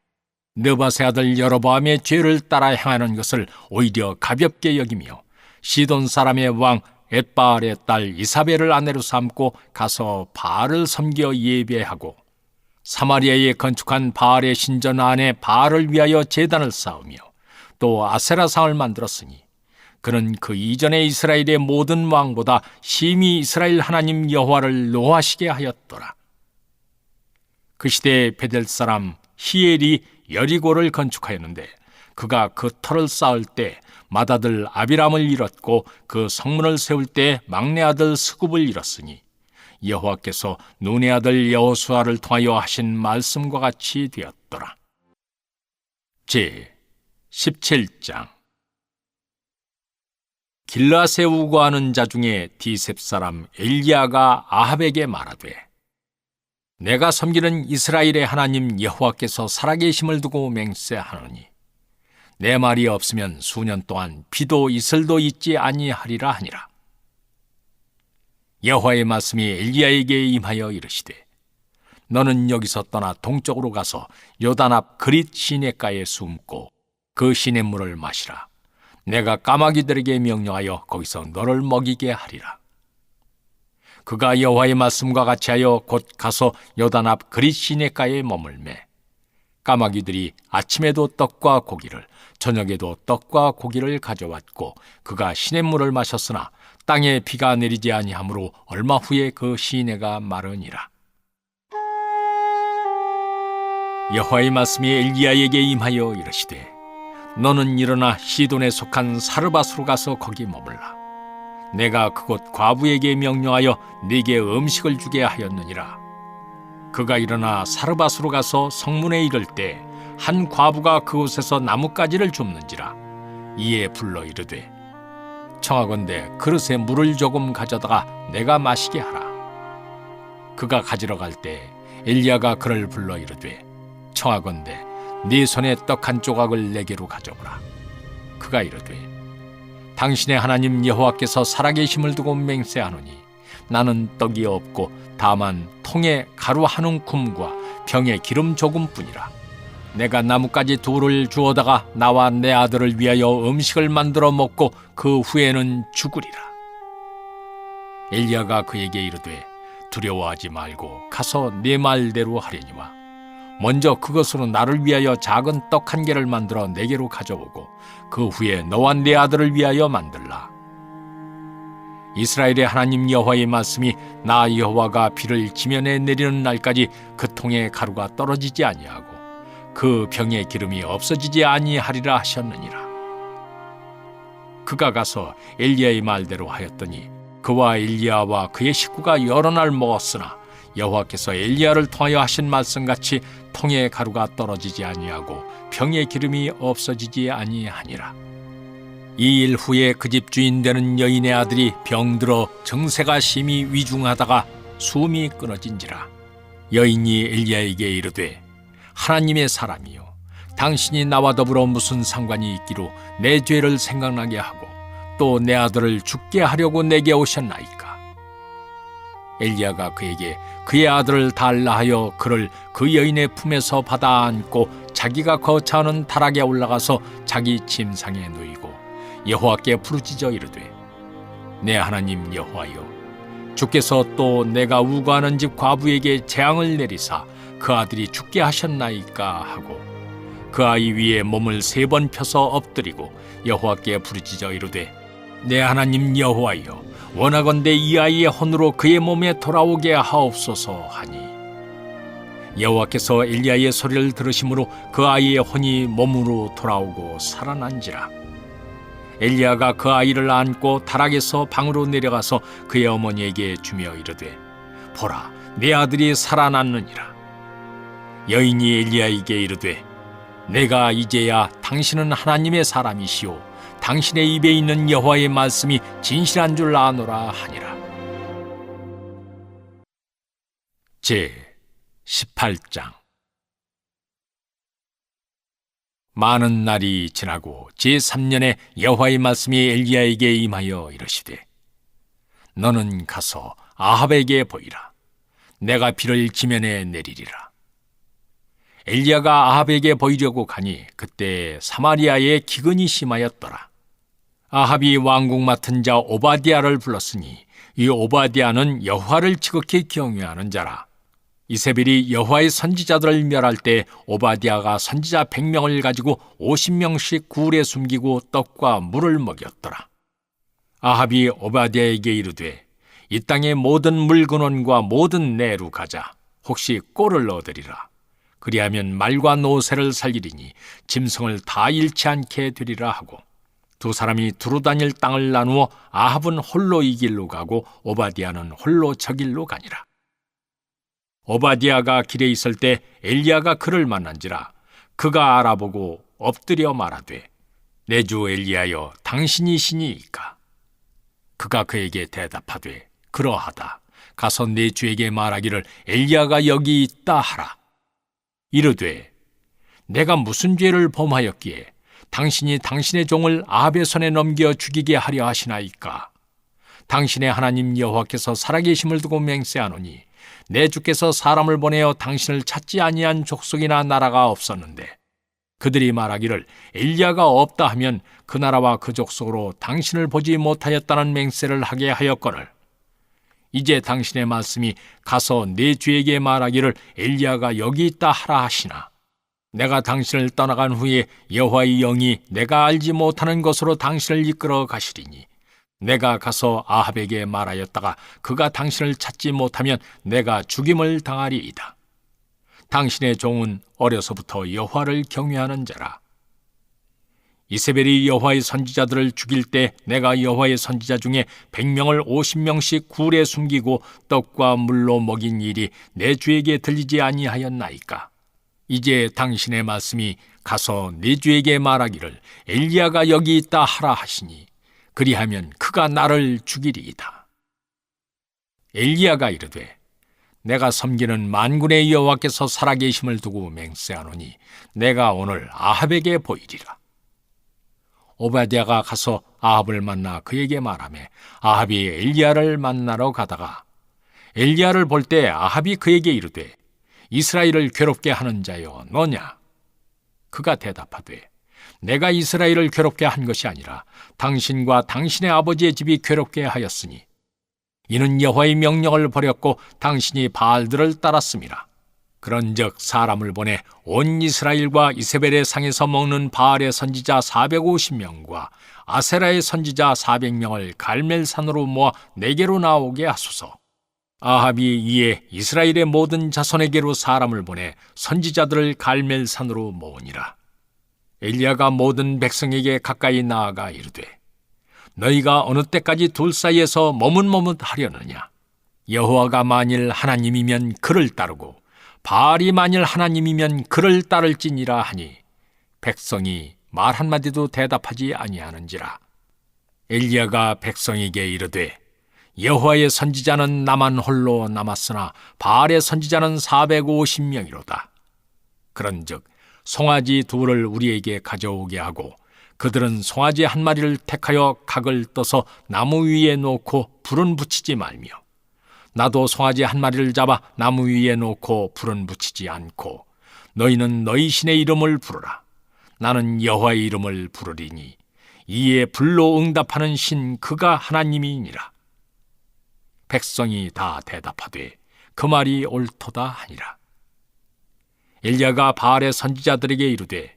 느바세 아들 여로보암의 죄를 따라 행하는 것을 오히려 가볍게 여기며 시돈 사람의 왕 엣바알의 딸 이사벨을 아내로 삼고 가서 바알을 섬겨 예배하고 사마리아에 건축한 바알의 신전 안에 바알을 위하여 제단을 쌓으며 또 아세라상을 만들었으니 그는 그 이전의 이스라엘의 모든 왕보다 심히 이스라엘 하나님 여호와를 노하시게 하였더라. 그 시대에 베델 사람 히엘이 여리고를 건축하였는데 그가 그 터를 쌓을 때 맏아들 아비람을 잃었고 그 성문을 세울 때 막내 아들 스굽을 잃었으니 여호와께서 눈의 아들 여호수아를 통하여 하신 말씀과 같이 되었더라. 제 17장. 길라앗에 우거하는 자 중에 디셉 사람 엘리야가 아합에게 말하되, 내가 섬기는 이스라엘의 하나님 여호와께서 살아계심을 두고 맹세하노니 내 말이 없으면 수년 동안 비도 이슬도 있지 아니하리라 하니라. 여호와의 말씀이 엘리야에게 임하여 이르시되, 너는 여기서 떠나 동쪽으로 가서 요단 앞 그릿 시냇가에 숨고 그 시냇물을 마시라. 내가 까마귀들에게 명령하여 거기서 너를 먹이게 하리라. 그가 여호와의 말씀과 같이 하여 곧 가서 요단 앞 그릿 시냇가에 머물매 까마귀들이 아침에도 떡과 고기를 저녁에도 떡과 고기를 가져왔고 그가 시냇물을 마셨으나 땅에 비가 내리지 아니하므로 얼마 후에 그 시내가 마르니라. 여호와의 말씀이 엘리야에게 임하여 이르시되, 너는 일어나 시돈에 속한 사르밧으로 가서 거기 머물라. 내가 그곳 과부에게 명령하여 네게 음식을 주게 하였느니라. 그가 일어나 사르밧으로 가서 성문에 이를 때 한 과부가 그곳에서 나뭇가지를 줍는지라. 이에 불러 이르되, 청하건대 그릇에 물을 조금 가져다가 내가 마시게 하라. 그가 가지러 갈 때 엘리야가 그를 불러 이르되, 청하건대 네 손에 떡 한 조각을 내게로 가져오라. 그가 이르되, 당신의 하나님 여호와께서 살아계심을 두고 맹세하노니 나는 떡이 없고 다만 통에 가루 한 움큼과 병에 기름 조금뿐이라. 내가 나뭇가지 둘을 주워다가 나와 내 아들을 위하여 음식을 만들어 먹고 그 후에는 죽으리라. 엘리야가 그에게 이르되, 두려워하지 말고 가서 네 말대로 하려니와 먼저 그것으로 나를 위하여 작은 떡 한 개를 만들어 내게로 가져오고 그 후에 너와 네 아들을 위하여 만들라. 이스라엘의 하나님 여호와의 말씀이 나 여호와가 비를 지면에 내리는 날까지 그 통에 가루가 떨어지지 아니하고 그 병에 기름이 없어지지 아니하리라 하셨느니라. 그가 가서 엘리야의 말대로 하였더니 그와 엘리야와 그의 식구가 여러 날 먹었으나 여호와께서 엘리야를 통하여 하신 말씀같이 통에 가루가 떨어지지 아니하고 병에 기름이 없어지지 아니하니라. 이 일 후에 그 집 주인 되는 여인의 아들이 병들어 증세가 심히 위중하다가 숨이 끊어진지라. 여인이 엘리야에게 이르되, 하나님의 사람이요, 당신이 나와 더불어 무슨 상관이 있기로 내 죄를 생각나게 하고 또 내 아들을 죽게 하려고 내게 오셨나이까? 엘리야가 그에게 그의 아들을 달라 하여 그를 그 여인의 품에서 받아 안고 자기가 거처하는 다락에 올라가서 자기 침상에 누이고 여호와께 부르짖어 이르되, 내 하나님 여호와여, 주께서 또 내가 우거하는 집 과부에게 재앙을 내리사 그 아들이 죽게 하셨나이까 하고 그 아이 위에 몸을 3번 펴서 엎드리고 여호와께 부르짖어 이르되, 내 하나님 여호와여, 원하건대 이 아이의 혼으로 그의 몸에 돌아오게 하옵소서 하니 여호와께서 엘리야의 소리를 들으심으로 그 아이의 혼이 몸으로 돌아오고 살아난지라. 엘리야가 그 아이를 안고 다락에서 방으로 내려가서 그의 어머니에게 주며 이르되, 보라, 내 아들이 살아났느니라. 여인이 엘리야에게 이르되, 내가 이제야 당신은 하나님의 사람이시오 당신의 입에 있는 여호와의 말씀이 진실한 줄 아노라 하니라. 제 18장. 많은 날이 지나고 제3년에 여호와의 말씀이 엘리야에게 임하여 이르시되, 너는 가서 아합에게 보이라. 내가 비를 지면에 내리리라. 엘리야가 아합에게 보이려고 가니 그때 사마리아에 기근이 심하였더라. 아합이 왕국 맡은 자 오바댜를 불렀으니 이 오바댜는 여호와를 지극히 경외하는 자라. 이세벨이 여호와의 선지자들을 멸할 때 오바댜가 선지자 100명을 가지고 50명씩 굴에 숨기고 떡과 물을 먹였더라. 아합이 오바댜에게 이르되, 이 땅의 모든 물근원과 모든 내로 가자. 혹시 꼴을 얻으리라. 그리하면 말과 노새를 살리리니 짐승을 다 잃지 않게 되리라 하고, 두 사람이 두루 다닐 땅을 나누어 아합은 홀로 이 길로 가고 오바댜는 홀로 저 길로 가니라. 오바댜가 길에 있을 때 엘리야가 그를 만난지라. 그가 알아보고 엎드려 말하되, 내 주 엘리야여, 당신이시니이까? 그가 그에게 대답하되, 그러하다. 가서 내 주에게 말하기를 엘리야가 여기 있다 하라. 이르되, 내가 무슨 죄를 범하였기에 당신이 당신의 종을 아합의 손에 넘겨 죽이게 하려 하시나이까? 당신의 하나님 여호와께서 살아계심을 두고 맹세하노니 내 주께서 사람을 보내어 당신을 찾지 아니한 족속이나 나라가 없었는데, 그들이 말하기를 엘리야가 없다 하면 그 나라와 그 족속으로 당신을 보지 못하였다는 맹세를 하게 하였거늘, 이제 당신의 말씀이 가서 내 주에게 말하기를 엘리야가 여기 있다 하라 하시나, 내가 당신을 떠나간 후에 여호와의 영이 내가 알지 못하는 곳으로 당신을 이끌어 가시리니, 내가 가서 아합에게 말하였다가 그가 당신을 찾지 못하면 내가 죽임을 당하리이다. 당신의 종은 어려서부터 여호와를 경외하는 자라. 이세벨이 여호와의 선지자들을 죽일 때 내가 여호와의 선지자 중에 100명을 50명씩 굴에 숨기고 떡과 물로 먹인 일이 내 주에게 들리지 아니하였나이까? 이제 당신의 말씀이 가서 내 주에게 말하기를 엘리야가 여기 있다 하라 하시니, 그리하면 그가 나를 죽이리이다. 엘리야가 이르되, 내가 섬기는 만군의 여호와께서 살아계심을 두고 맹세하노니 내가 오늘 아합에게 보이리라. 오바댜가 가서 아합을 만나 그에게 말하며, 아합이 엘리야를 만나러 가다가 엘리야를 볼 때 아합이 그에게 이르되, 이스라엘을 괴롭게 하는 자여 너냐? 그가 대답하되, 내가 이스라엘을 괴롭게 한 것이 아니라 당신과 당신의 아버지의 집이 괴롭게 하였으니, 이는 여호와의 명령을 버렸고 당신이 바알들을 따랐음이라. 그런즉 사람을 보내 온 이스라엘과 이세벨의 상에서 먹는 바알의 선지자 450명과 아세라의 선지자 400명을 갈멜산으로 모아 내게로 나오게 하소서. 아합이 이에 이스라엘의 모든 자손에게로 사람을 보내 선지자들을 갈멜산으로 모으니라. 엘리야가 모든 백성에게 가까이 나아가 이르되, 너희가 어느 때까지 둘 사이에서 머뭇머뭇하려느냐? 여호와가 만일 하나님이면 그를 따르고 바알이 만일 하나님이면 그를 따를지니라 하니, 백성이 말 한마디도 대답하지 아니하는지라. 엘리야가 백성에게 이르되, 여호와의 선지자는 나만 홀로 남았으나 바알의 선지자는 450명이로다. 그런즉 송아지 둘을 우리에게 가져오게 하고 그들은 송아지 한 마리를 택하여 각을 떠서 나무 위에 놓고 불은 붙이지 말며, 나도 송아지 한 마리를 잡아 나무 위에 놓고 불은 붙이지 않고, 너희는 너희 신의 이름을 부르라. 나는 여호와의 이름을 부르리니 이에 불로 응답하는 신 그가 하나님이니라. 백성이 다 대답하되 그 말이 옳도다 하니라. 엘리야가 바알의 선지자들에게 이르되,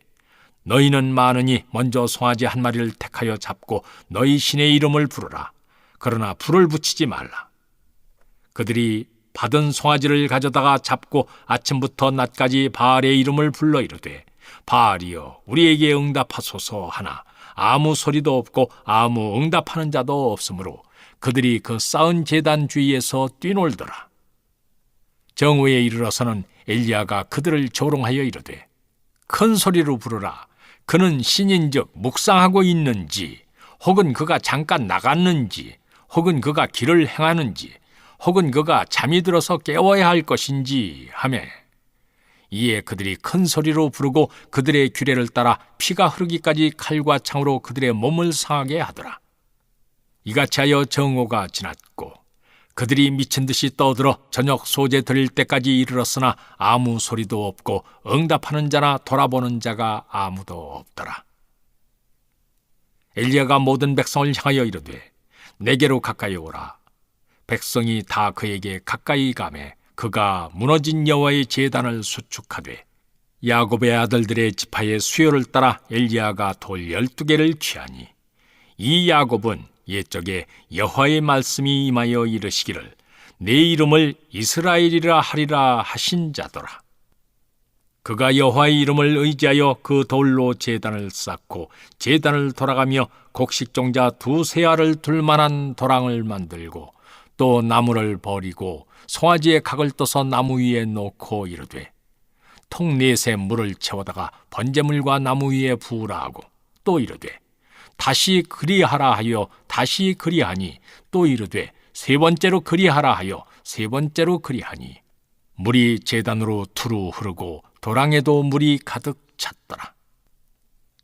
너희는 많으니 먼저 송아지 한 마리를 택하여 잡고 너희 신의 이름을 부르라. 그러나 불을 붙이지 말라. 그들이 받은 송아지를 가져다가 잡고 아침부터 낮까지 바알의 이름을 불러 이르되, 바알이여 우리에게 응답하소서 하나 아무 소리도 없고 아무 응답하는 자도 없으므로 그들이 그 쌓은 제단 주위에서 뛰놀더라. 정오에 이르러서는 엘리야가 그들을 조롱하여 이르되, 큰 소리로 부르라. 그는 신인즉 묵상하고 있는지, 혹은 그가 잠깐 나갔는지, 혹은 그가 길을 행하는지, 혹은 그가 잠이 들어서 깨워야 할 것인지 하며, 이에 그들이 큰 소리로 부르고 그들의 규례를 따라 피가 흐르기까지 칼과 창으로 그들의 몸을 상하게 하더라. 이같이 하여 정오가 지났고 그들이 미친 듯이 떠들어 저녁 소재 드릴 때까지 이르렀으나 아무 소리도 없고 응답하는 자나 돌아보는 자가 아무도 없더라. 엘리야가 모든 백성을 향하여 이르되, 내게로 가까이 오라. 백성이 다 그에게 가까이 가매 그가 무너진 여호와의 제단을 수축하되, 야곱의 아들들의 지파의 수요를 따라 엘리야가 돌 12개를 취하니, 이 야곱은 옛적에 여호와의 말씀이 임하여 이르시기를 내 이름을 이스라엘이라 하리라 하신 자더라. 그가 여호와의 이름을 의지하여 그 돌로 제단을 쌓고 제단을 돌아가며 곡식종자 2-3 알을 둘 만한 도랑을 만들고 또 나무를 버리고 송아지의 각을 떠서 나무 위에 놓고 이르되 통 4새 물을 채워다가 번제물과 나무 위에 부으라 하고 또 이르되 다시 그리하라 하여 다시 그리하니 또 이르되 3번째로 그리하라 하여 3번째로 그리하니 물이 제단으로 두루 흐르고 도랑에도 물이 가득 찼더라.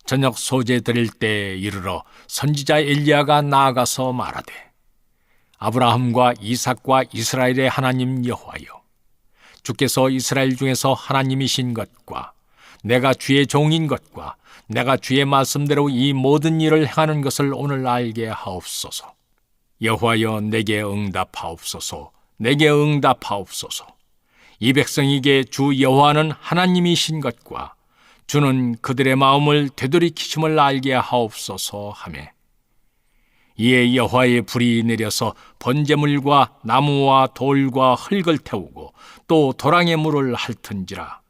저녁 소제 드릴 때에 이르러 선지자 엘리야가 나아가서 말하되 아브라함과 이삭과 이스라엘의 하나님 여호와여, 주께서 이스라엘 중에서 하나님이신 것과 내가 주의 종인 것과 내가 주의 말씀대로 이 모든 일을 행하는 것을 오늘 알게 하옵소서. 여호와여, 내게 응답하옵소서. 내게 응답하옵소서. 이 백성에게 주 여호와는 하나님이신 것과 주는 그들의 마음을 되돌이키심을 알게 하옵소서 하매 이에 여호와의 불이 내려서 번제물과 나무와 돌과 흙을 태우고 또 도랑의 물을 핥은지라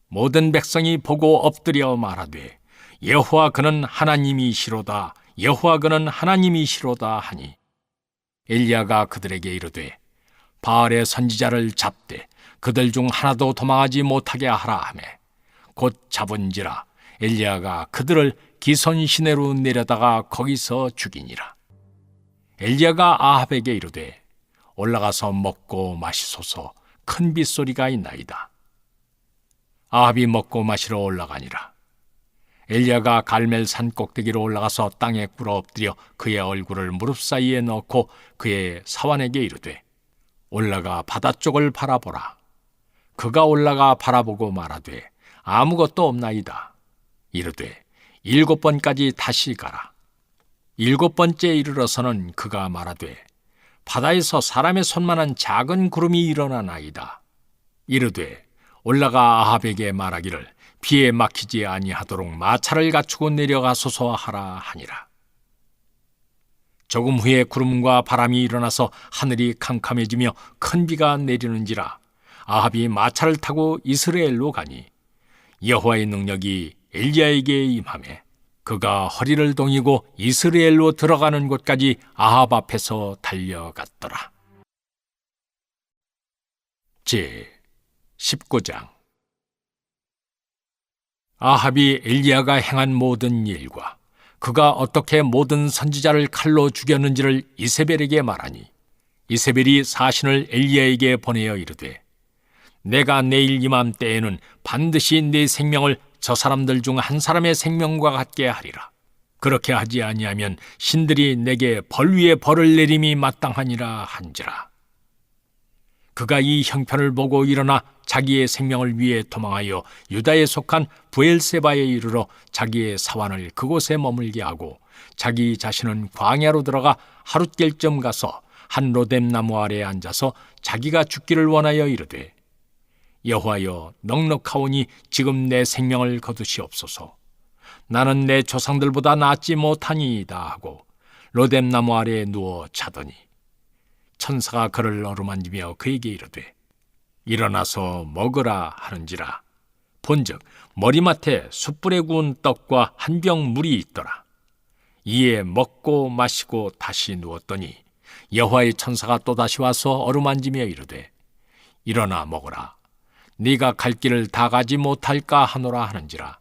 모든 백성이 보고 엎드려 말하되 여호와 그는 하나님이시로다 여호와 그는 하나님이시로다 하니 엘리야가 그들에게 이르되 바알의 선지자를 잡되 그들 중 하나도 도망하지 못하게 하라 하매 곧 잡은지라 엘리야가 그들을 기손 시내로 내려다가 거기서 죽이니라. 엘리야가 아합에게 이르되 올라가서 먹고 마시소서. 큰 빗소리가 있나이다. 아합이 먹고 마시러 올라가니라. 엘리야가 갈멜산 꼭대기로 올라가서 땅에 꿇어 엎드려 그의 얼굴을 무릎 사이에 넣고 그의 사환에게 이르되 올라가 바다 쪽을 바라보라. 그가 올라가 바라보고 말하되 아무것도 없나이다. 이르되 7번까지 다시 가라. 7번째 이르러서는 그가 말하되 바다에서 사람의 손만한 작은 구름이 일어나나이다. 이르되 올라가 아합에게 말하기를 비에 막히지 아니하도록 마차를 갖추고 내려가소서 하라 하니라. 조금 후에 구름과 바람이 일어나서 하늘이 캄캄해지며 큰 비가 내리는지라 아합이 마차를 타고 이스라엘로 가니 여호와의 능력이 엘리야에게 임하매 그가 허리를 동이고 이스라엘로 들어가는 곳까지 아합 앞에서 달려갔더라. 제 19장. 아합이 엘리야가 행한 모든 일과 그가 어떻게 모든 선지자를 칼로 죽였는지를 이세벨에게 말하니 이세벨이 사신을 엘리야에게 보내어 이르되 내가 내일 이맘때에는 반드시 네 생명을 저 사람들 중 한 사람의 생명과 같게 하리라. 그렇게 하지 아니하면 신들이 내게 벌 위에 벌을 내림이 마땅하니라 한지라. 그가 이 형편을 보고 일어나 자기의 생명을 위해 도망하여 유다에 속한 브엘세바에 이르러 자기의 사환을 그곳에 머물게 하고 자기 자신은 광야로 들어가 하룻길쯤 가서 한 로뎀 나무 아래에 앉아서 자기가 죽기를 원하여 이르되 여호와여, 넉넉하오니 지금 내 생명을 거두시옵소서. 나는 내 조상들보다 낫지 못하니이다 하고 로뎀 나무 아래에 누워 자더니 천사가 그를 어루만지며 그에게 이르되 일어나서 먹으라 하는지라. 본즉 머리맡에 숯불에 구운 떡과 한 병 물이 있더라. 이에 먹고 마시고 다시 누웠더니 여호와의 천사가 또다시 와서 어루만지며 이르되 일어나 먹으라. 네가 갈 길을 다 가지 못할까 하노라 하는지라.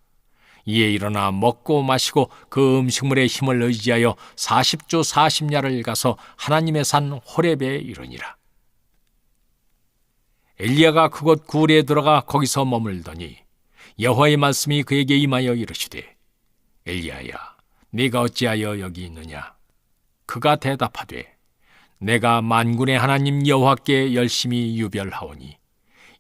이에 일어나 먹고 마시고 그 음식물의 힘을 의지하여 40주 40야를 가서 하나님의 산 호렙에 이르니라. 엘리야가 그곳 굴에 들어가 거기서 머물더니 여호와의 말씀이 그에게 임하여 이르시되 엘리야야, 네가 어찌하여 여기 있느냐? 그가 대답하되 내가 만군의 하나님 여호와께 열심히 유별하오니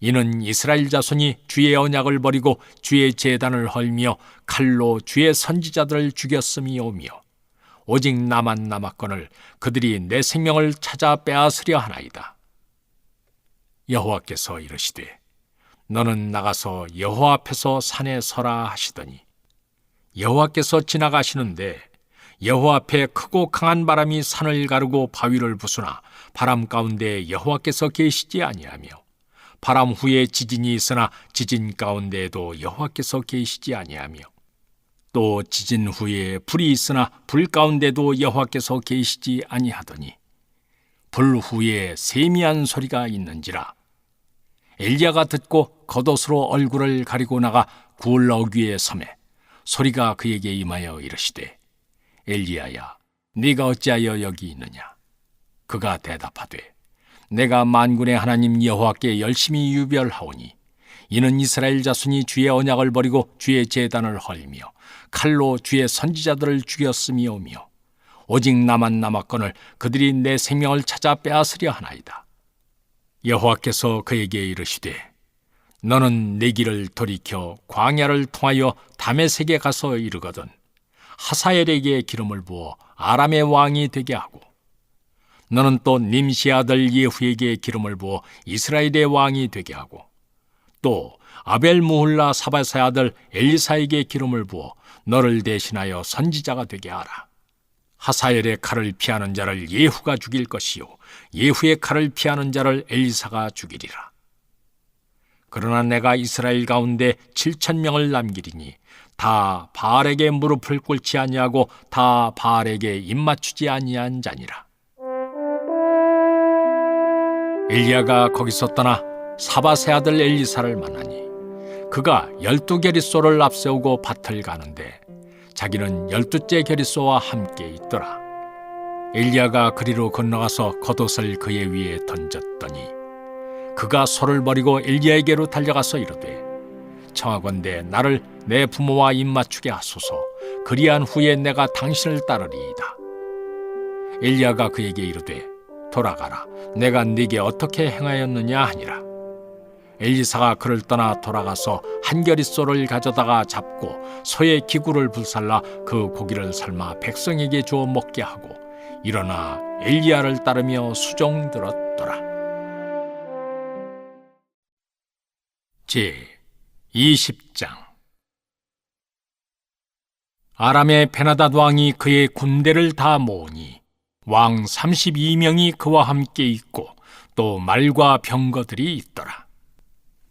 이는 이스라엘 자손이 주의 언약을 버리고 주의 제단을 헐며 칼로 주의 선지자들을 죽였음이오며 오직 나만 남았거늘 그들이 내 생명을 찾아 빼앗으려 하나이다. 여호와께서 이르시되 너는 나가서 여호와 앞에서 산에 서라 하시더니 여호와께서 지나가시는데 여호와 앞에 크고 강한 바람이 산을 가르고 바위를 부수나 바람 가운데 여호와께서 계시지 아니하며 바람 후에 지진이 있으나 지진 가운데에도 여호와께서 계시지 아니하며 또 지진 후에 불이 있으나 불 가운데도 여호와께서 계시지 아니하더니 불 후에 세미한 소리가 있는지라. 엘리야가 듣고 겉옷으로 얼굴을 가리고 나가 굴럭 위에 서매 소리가 그에게 임하여 이르시되 엘리야야 네가 어찌하여 여기 있느냐. 그가 대답하되 내가 만군의 하나님 여호와께 열심히 유별하오니 이는 이스라엘 자손이 주의 언약을 버리고 주의 제단을 헐며 칼로 주의 선지자들을 죽였음이오며 오직 나만 남았거늘 그들이 내 생명을 찾아 빼앗으려 하나이다. 여호와께서 그에게 이르시되 너는 내 길을 돌이켜 광야를 통하여 다메섹에 가서 이르거든 하사엘에게 기름을 부어 아람의 왕이 되게 하고 너는 또 님시 아들 예후에게 기름을 부어 이스라엘의 왕이 되게 하고 또 아벨무홀라 사바의 아들 엘리사에게 기름을 부어 너를 대신하여 선지자가 되게 하라. 하사엘의 칼을 피하는 자를 예후가 죽일 것이요 예후의 칼을 피하는 자를 엘리사가 죽이리라. 그러나 내가 이스라엘 가운데 7,000명을 남기리니 다 바알에게 무릎을 꿇지 아니하고 다 바알에게 입맞추지 아니한 자니라. 엘리야가 거기서 떠나 사바세 아들 엘리사를 만나니 그가 12계릿소를 앞세우고 밭을 가는데 자기는 12째 계릿소와 함께 있더라. 엘리야가 그리로 건너가서 겉옷을 그의 위에 던졌더니 그가 소를 버리고 엘리야에게로 달려가서 이르되 청하건대 나를 내 부모와 입맞추게 하소서. 그리한 후에 내가 당신을 따르리이다. 엘리야가 그에게 이르되 돌아가라. 내가 네게 어떻게 행하였느냐 하니라. 엘리사가 그를 떠나 돌아가서 한 겨릿소를 가져다가 잡고 소의 기구를 불살라 그 고기를 삶아 백성에게 주어 먹게 하고 일어나 엘리야를 따르며 수종들었더라. 제 20장. 아람의 베나닷 왕이 그의 군대를 다 모으니 왕 32명이 그와 함께 있고 또 말과 병거들이 있더라.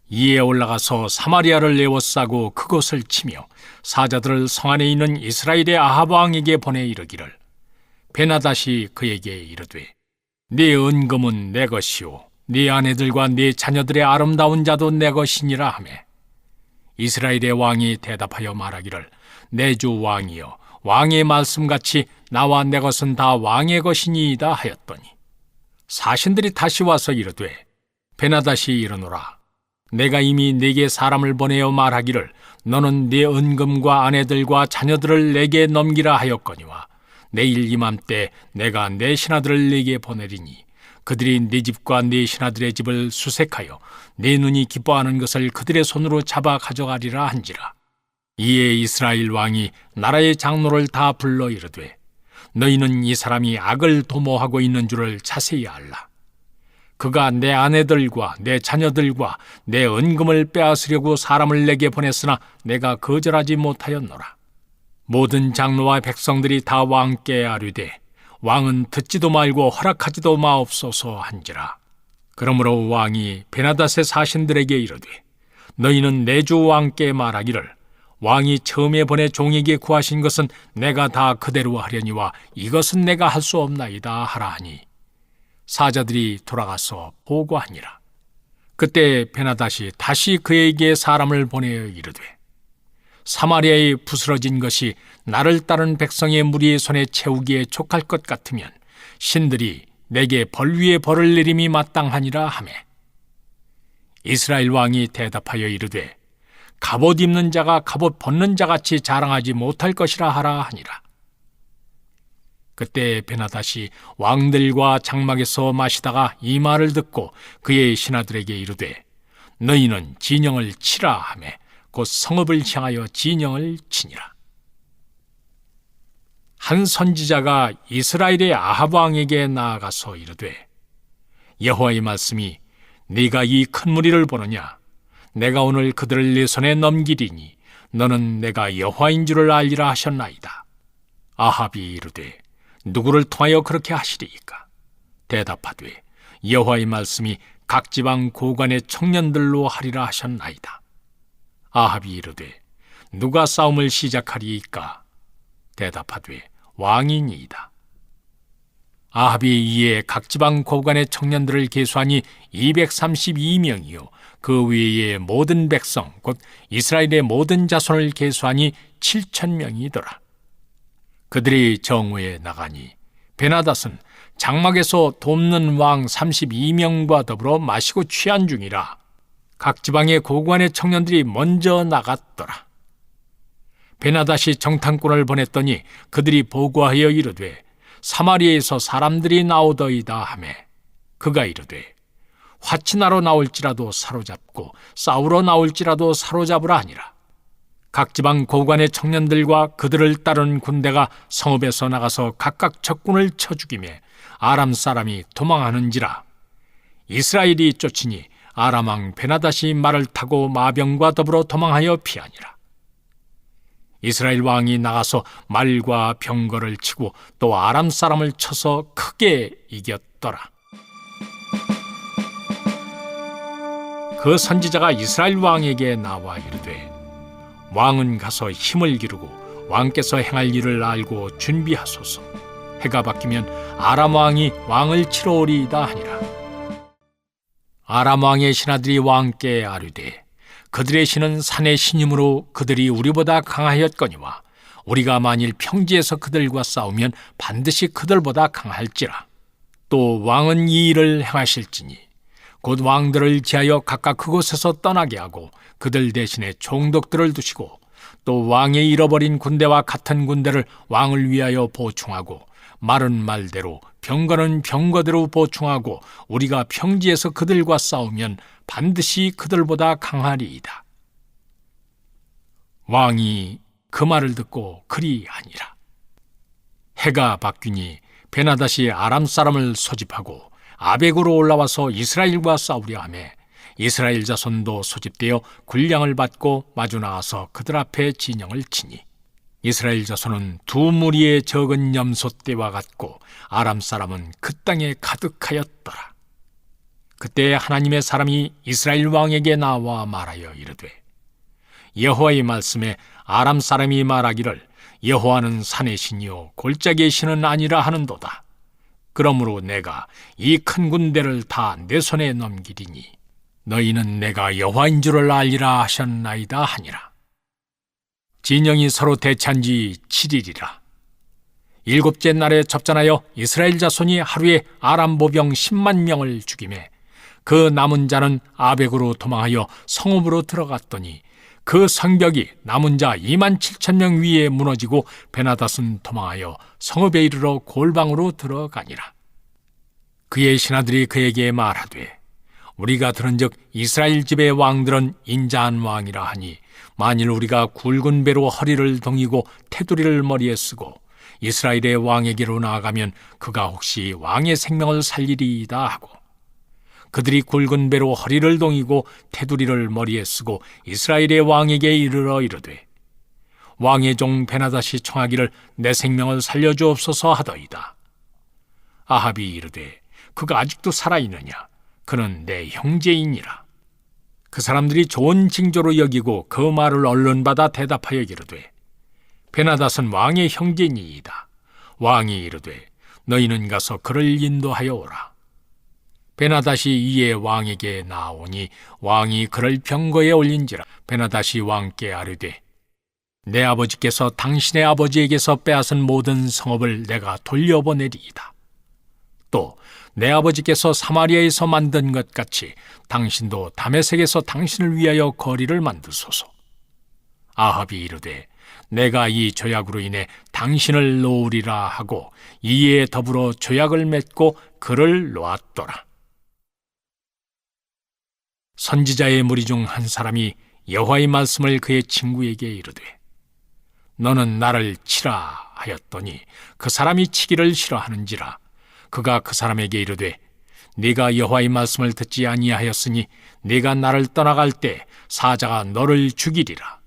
이에 올라가서 사마리아를 에워싸고 그곳을 치며 사자들을 성 안에 있는 이스라엘의 아합 왕에게 보내 이르기를 베나닷이 그에게 이르되 네 은금은 내 것이요 네 아내들과 네 자녀들의 아름다운 자도 내 것이니라 하매 이스라엘의 왕이 대답하여 말하기를 내 주 왕이여 왕의 말씀같이 나와 내 것은 다 왕의 것이니이다 하였더니 사신들이 다시 와서 이르되 베나닷이 이르노라 내가 이미 네게 사람을 보내어 말하기를 너는 네 은금과 아내들과 자녀들을 내게 넘기라 하였거니와 내일 이맘때 내가 내 신하들을 네게 보내리니 그들이 네 집과 네 신하들의 집을 수색하여 네 눈이 기뻐하는 것을 그들의 손으로 잡아 가져가리라 한지라. 이에 이스라엘 왕이 나라의 장로를 다 불러 이르되 너희는 이 사람이 악을 도모하고 있는 줄을 자세히 알라. 그가 내 아내들과 내 자녀들과 내 은금을 빼앗으려고 사람을 내게 보냈으나 내가 거절하지 못하였노라. 모든 장로와 백성들이 다 왕께 아뢰되 왕은 듣지도 말고 허락하지도 마옵소서 한지라. 그러므로 왕이 베나닷의 사신들에게 이르되 너희는 내 주 왕께 말하기를 왕이 처음에 보내 종에게 구하신 것은 내가 다 그대로 하려니와 이것은 내가 할 수 없나이다 하라 하니 사자들이 돌아가서 보고하니라. 그때 베나닷이 다시 그에게 사람을 보내어 이르되 사마리아에 부스러진 것이 나를 따른 백성의 무리의 손에 채우기에 족할 것 같으면 신들이 내게 벌 위에 벌을 내림이 마땅하니라 하매 이스라엘 왕이 대답하여 이르되 갑옷 입는 자가 갑옷 벗는 자같이 자랑하지 못할 것이라 하라 하니라. 그때 베나닷이 왕들과 장막에서 마시다가 이 말을 듣고 그의 신하들에게 이르되 너희는 진영을 치라 하매 곧 성읍을 향하여 진영을 치니라. 한 선지자가 이스라엘의 아합 왕에게 나아가서 이르되 여호와의 말씀이 네가 이 큰 무리를 보느냐 내가 오늘 그들을 네 손에 넘기리니 너는 내가 여호와인 줄을 알리라 하셨나이다. 아합이 이르되 누구를 통하여 그렇게 하시리이까? 대답하되 여호와의 말씀이 각 지방 고관의 청년들로 하리라 하셨나이다. 아합이 이르되 누가 싸움을 시작하리이까? 대답하되 왕이니이다. 아합이 이에 각 지방 고관의 청년들을 계수하니 232명이요 그 외의 모든 백성 곧 이스라엘의 모든 자손을 계수하니 7,000명이더라. 그들이 정오에 나가니 베나닷은 장막에서 돕는 왕 32명과 더불어 마시고 취한 중이라 각 지방의 고관의 청년들이 먼저 나갔더라. 베나닷이 정탐꾼을 보냈더니 그들이 보고하여 이르되 사마리아에서 사람들이 나오더이다 하매 그가 이르되 화친하러 나올지라도 사로잡고 싸우러 나올지라도 사로잡으라 하니라. 각 지방 고관의 청년들과 그들을 따르는 군대가 성읍에서 나가서 각각 적군을 쳐 죽이매 아람 사람이 도망하는지라. 이스라엘이 쫓으니 아람 왕 베나닷이 말을 타고 마병과 더불어 도망하여 피하니라. 이스라엘 왕이 나가서 말과 병거를 치고 또 아람 사람을 쳐서 크게 이겼더라. 그 선지자가 이스라엘 왕에게 나와 이르되 왕은 가서 힘을 기르고 왕께서 행할 일을 알고 준비하소서. 해가 바뀌면 아람 왕이 왕을 치러 오리이다 하니라. 아람 왕의 신하들이 왕께 아뢰되 그들의 신은 산의 신이므로 그들이 우리보다 강하였거니와 우리가 만일 평지에서 그들과 싸우면 반드시 그들보다 강할지라. 또 왕은 이 일을 행하실지니 곧 왕들을 지하여 각각 그곳에서 떠나게 하고 그들 대신에 총독들을 두시고 또 왕의 잃어버린 군대와 같은 군대를 왕을 위하여 보충하고 말은 말대로 병거는 병거대로 보충하고 우리가 평지에서 그들과 싸우면 반드시 그들보다 강하리이다. 왕이 그 말을 듣고 그리하니라. 해가 바뀌니 베나닷이 아람 사람을 소집하고 아벡으로 올라와서 이스라엘과 싸우려 하매 이스라엘 자손도 소집되어 군량을 받고 마주 나와서 그들 앞에 진영을 치니 이스라엘 자손은 두 무리의 적은 염소떼와 같고 아람 사람은 그 땅에 가득하였더라. 그때 하나님의 사람이 이스라엘 왕에게 나와 말하여 이르되 여호와의 말씀에 아람 사람이 말하기를 여호와는 산의 신이요 골짜기의 신은 아니라 하는도다. 그러므로 내가 이 큰 군대를 다 내 손에 넘기리니 너희는 내가 여호와인 줄을 알리라 하셨나이다 하니라. 진영이 서로 대찬 지 7일이라. 일곱째 날에 접전하여 이스라엘 자손이 하루에 아람 보병 10만 명을 죽이매 그 남은 자는 아벡으로 도망하여 성읍으로 들어갔더니 그 성벽이 남은 자 2만 7천 명 위에 무너지고 베나닷은 도망하여 성읍에 이르러 골방으로 들어가니라. 그의 신하들이 그에게 말하되 우리가 들은즉 이스라엘 집의 왕들은 인자한 왕이라 하니 만일 우리가 굵은 배로 허리를 동이고 테두리를 머리에 쓰고 이스라엘의 왕에게로 나아가면 그가 혹시 왕의 생명을 살리리이다 하고 그들이 굵은 배로 허리를 동이고 테두리를 머리에 쓰고 이스라엘의 왕에게 이르러 이르되 왕의 종 베나닷이 청하기를 내 생명을 살려주옵소서 하더이다. 아합이 이르되 그가 아직도 살아있느냐? 그는 내 형제이니라. 그 사람들이 좋은 징조로 여기고 그 말을 언론받아 대답하여 이르되 베나닷은 왕의 형제니이다. 왕이 이르되 너희는 가서 그를 인도하여 오라. 베나닷이 이에 왕에게 나오니 왕이 그를 병거에 올린지라. 베나닷이 왕께 아뢰되 내 아버지께서 당신의 아버지에게서 빼앗은 모든 성읍을 내가 돌려보내리이다. 또 내 아버지께서 사마리아에서 만든 것 같이 당신도 다메섹에서 당신을 위하여 거리를 만드소서. 아합이 이르되 내가 이 조약으로 인해 당신을 놓으리라 하고 이에 더불어 조약을 맺고 그를 놓았더라. 선지자의 무리 중 한 사람이 여호와의 말씀을 그의 친구에게 이르되 너는 나를 치라 하였더니 그 사람이 치기를 싫어하는지라. 그가 그 사람에게 이르되 네가 여호와의 말씀을 듣지 아니하였으니 네가 나를 떠나갈 때 사자가 너를 죽이리라.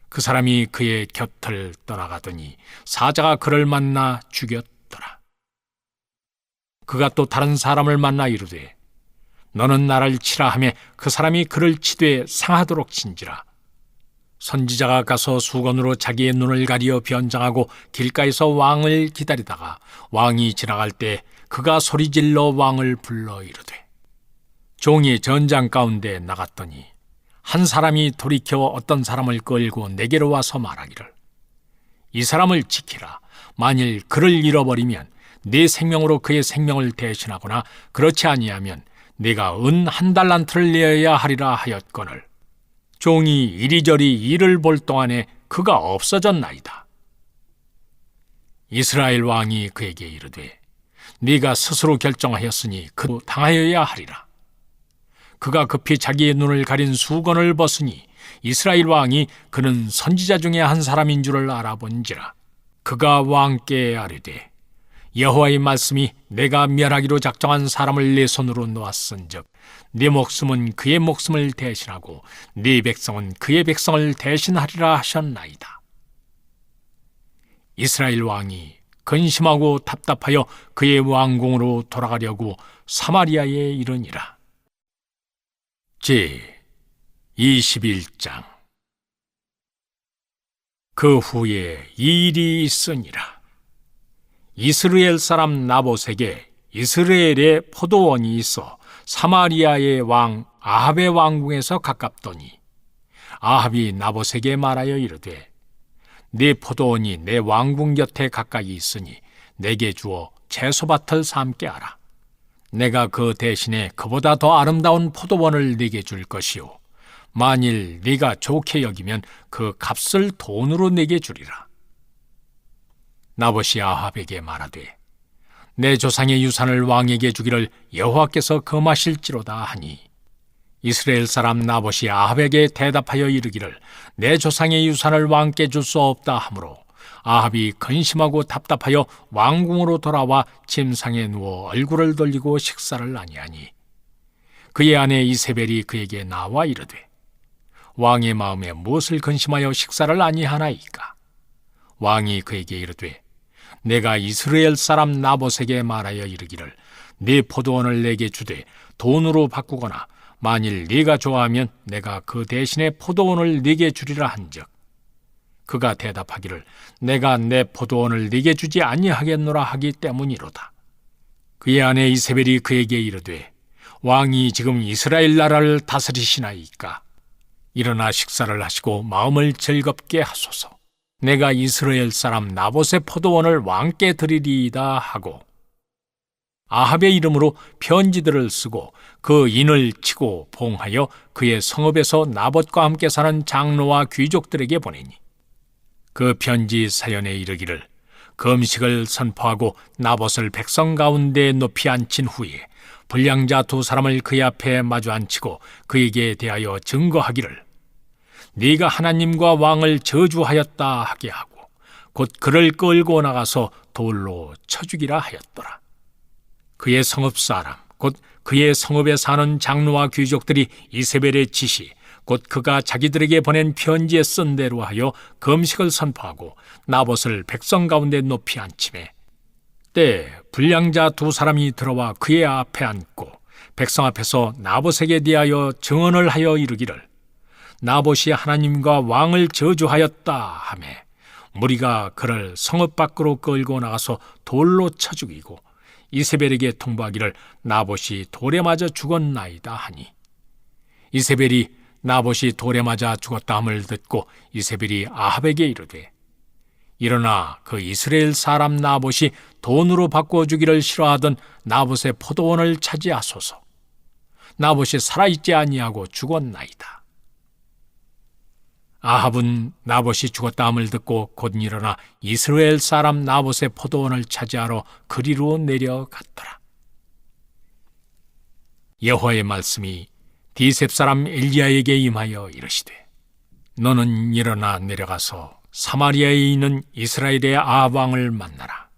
그 사람이 그의 곁을 떠나가더니 사자가 그를 만나 죽였더라. 그가 또 다른 사람을 만나 이르되 너는 나를 치라 하매 그 사람이 그를 치되 상하도록 친지라. 선지자가 가서 수건으로 자기의 눈을 가리어 변장하고 길가에서 왕을 기다리다가 왕이 지나갈 때 그가 소리질러 왕을 불러 이르되, 종이 전장 가운데 나갔더니 한 사람이 돌이켜 어떤 사람을 끌고 내게로 와서 말하기를, 이 사람을 지키라. 만일 그를 잃어버리면 네 생명으로 그의 생명을 대신하거나 그렇지 아니하면 네가 은 1달란트를 내어야 하리라 하였거늘, 종이 이리저리 일을 볼 동안에 그가 없어졌나이다. 이스라엘 왕이 그에게 이르되, 네가 스스로 결정하였으니 그 당하여야 하리라. 그가 급히 자기의 눈을 가린 수건을 벗으니 이스라엘 왕이 그는 선지자 중에 한 사람인 줄을 알아본지라. 그가 왕께 아뢰되, 여호와의 말씀이 내가 멸하기로 작정한 사람을 내 손으로 놓았은즉 네 목숨은 그의 목숨을 대신하고 네 백성은 그의 백성을 대신하리라 하셨나이다. 이스라엘 왕이 근심하고 답답하여 그의 왕궁으로 돌아가려고 사마리아에 이르니라. 제 21장. 그 후에 이 일이 있으니라. 이스라엘 사람 나봇에게 이스라엘의 포도원이 있어 사마리아의 왕 아합의 왕궁에서 가깝더니 아합이 나봇에게 말하여 이르되, 네 포도원이 내 왕궁 곁에 가까이 있으니 내게 주어 채소밭을 삼게 하라. 내가 그 대신에 그보다 더 아름다운 포도원을 네게 줄 것이요, 만일 네가 좋게 여기면 그 값을 돈으로 내게 주리라. 나봇이 아합에게 말하되, 내 조상의 유산을 왕에게 주기를 여호와께서 금하실지로다 하니, 이스라엘 사람 나봇이 아합에게 대답하여 이르기를, 내 조상의 유산을 왕께 줄 수 없다 하므로 아합이 근심하고 답답하여 왕궁으로 돌아와 침상에 누워 얼굴을 돌리고 식사를 아니하니, 그의 아내 이세벨이 그에게 나와 이르되, 왕의 마음에 무엇을 근심하여 식사를 아니하나이까? 왕이 그에게 이르되, 내가 이스라엘 사람 나봇에게 말하여 이르기를, 네 포도원을 내게 주되 돈으로 바꾸거나 만일 네가 좋아하면 내가 그 대신에 포도원을 네게 주리라 한즉, 그가 대답하기를, 내가 내 포도원을 네게 주지 아니하겠노라 하기 때문이로다. 그의 아내 이세벨이 그에게 이르되, 왕이 지금 이스라엘 나라를 다스리시나이까? 일어나 식사를 하시고 마음을 즐겁게 하소서. 내가 이스라엘 사람 나봇의 포도원을 왕께 드리리이다 하고, 아합의 이름으로 편지들을 쓰고 그 인을 치고 봉하여 그의 성읍에서 나봇과 함께 사는 장로와 귀족들에게 보내니, 그 편지 사연에 이르기를, 금식을 선포하고 나봇을 백성 가운데 높이 앉힌 후에 불량자 2사람을 그의 앞에 마주 앉히고 그에게 대하여 증거하기를, 네가 하나님과 왕을 저주하였다 하게 하고 곧 그를 끌고 나가서 돌로 쳐 죽이라 하였더라. 그의 성읍 사람 곧 그의 성읍에 사는 장로와 귀족들이 이세벨의 지시 곧 그가 자기들에게 보낸 편지에 쓴 대로 하여 금식을 선포하고 나봇을 백성 가운데 높이 앉히매, 때 불량자 2사람이 들어와 그의 앞에 앉고 백성 앞에서 나봇에게 대하여 증언을 하여 이르기를, 나봇이 하나님과 왕을 저주하였다 하매, 무리가 그를 성읍 밖으로 끌고 나가서 돌로 쳐 죽이고 이세벨에게 통보하기를, 나봇이 돌에 맞아 죽었나이다 하니, 이세벨이 나봇이 돌에 맞아 죽었다 함을 듣고 이세벨이 아합에게 이르되, 일어나 그 이스라엘 사람 나봇이 돈으로 바꿔주기를 싫어하던 나봇의 포도원을 차지하소서. 나봇이 살아있지 아니하고 죽었나이다. 아합은 나봇이 죽었다 함을 듣고 곧 일어나 이스라엘 사람 나봇의 포도원을 차지하러 그리로 내려갔더라. 여호와의 말씀이 디셉 사람 엘리야에게 임하여 이르시되, 너는 일어나 내려가서 사마리아에 있는 이스라엘의 아합 왕을 만나라.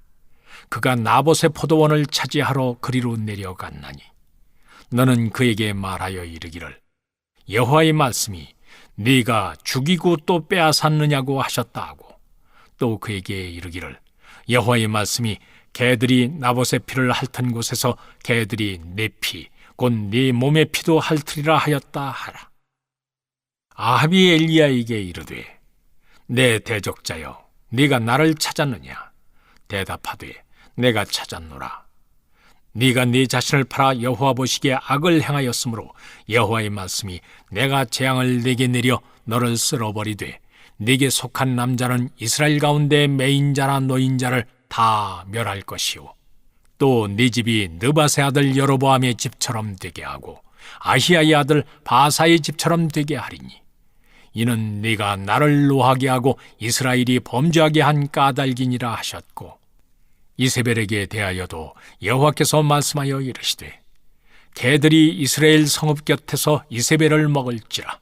그가 나봇의 포도원을 차지하러 그리로 내려갔나니, 너는 그에게 말하여 이르기를, 여호와의 말씀이 네가 죽이고 또 빼앗았느냐고 하셨다 하고, 또 그에게 이르기를, 여호와의 말씀이 개들이 나봇의 피를 핥은 곳에서 개들이 내 피 곧 네 몸의 피도 핥으리라 하였다 하라. 아합이 엘리야에게 이르되 내 대적자여 네가 나를 찾았느냐? 대답하되 내가 찾았노라. 네가 네 자신을 팔아 여호와 보시기에 악을 행하였으므로 여호와의 말씀이 내가 재앙을 네게 내려 너를 쓸어버리되 네게 속한 남자는 이스라엘 가운데 매인자나 노인자를 다 멸할 것이요 또 네 집이 느밧의 아들 여로보암의 집처럼 되게 하고 아히야의 아들 바사의 집처럼 되게 하리니 이는 네가 나를 노하게 하고 이스라엘이 범죄하게 한 까닭이니라 하셨고 이세벨에게 대하여도 여호와께서 말씀하여 이르시되 개들이 이스라엘 성읍 곁에서 이세벨을 먹을지라.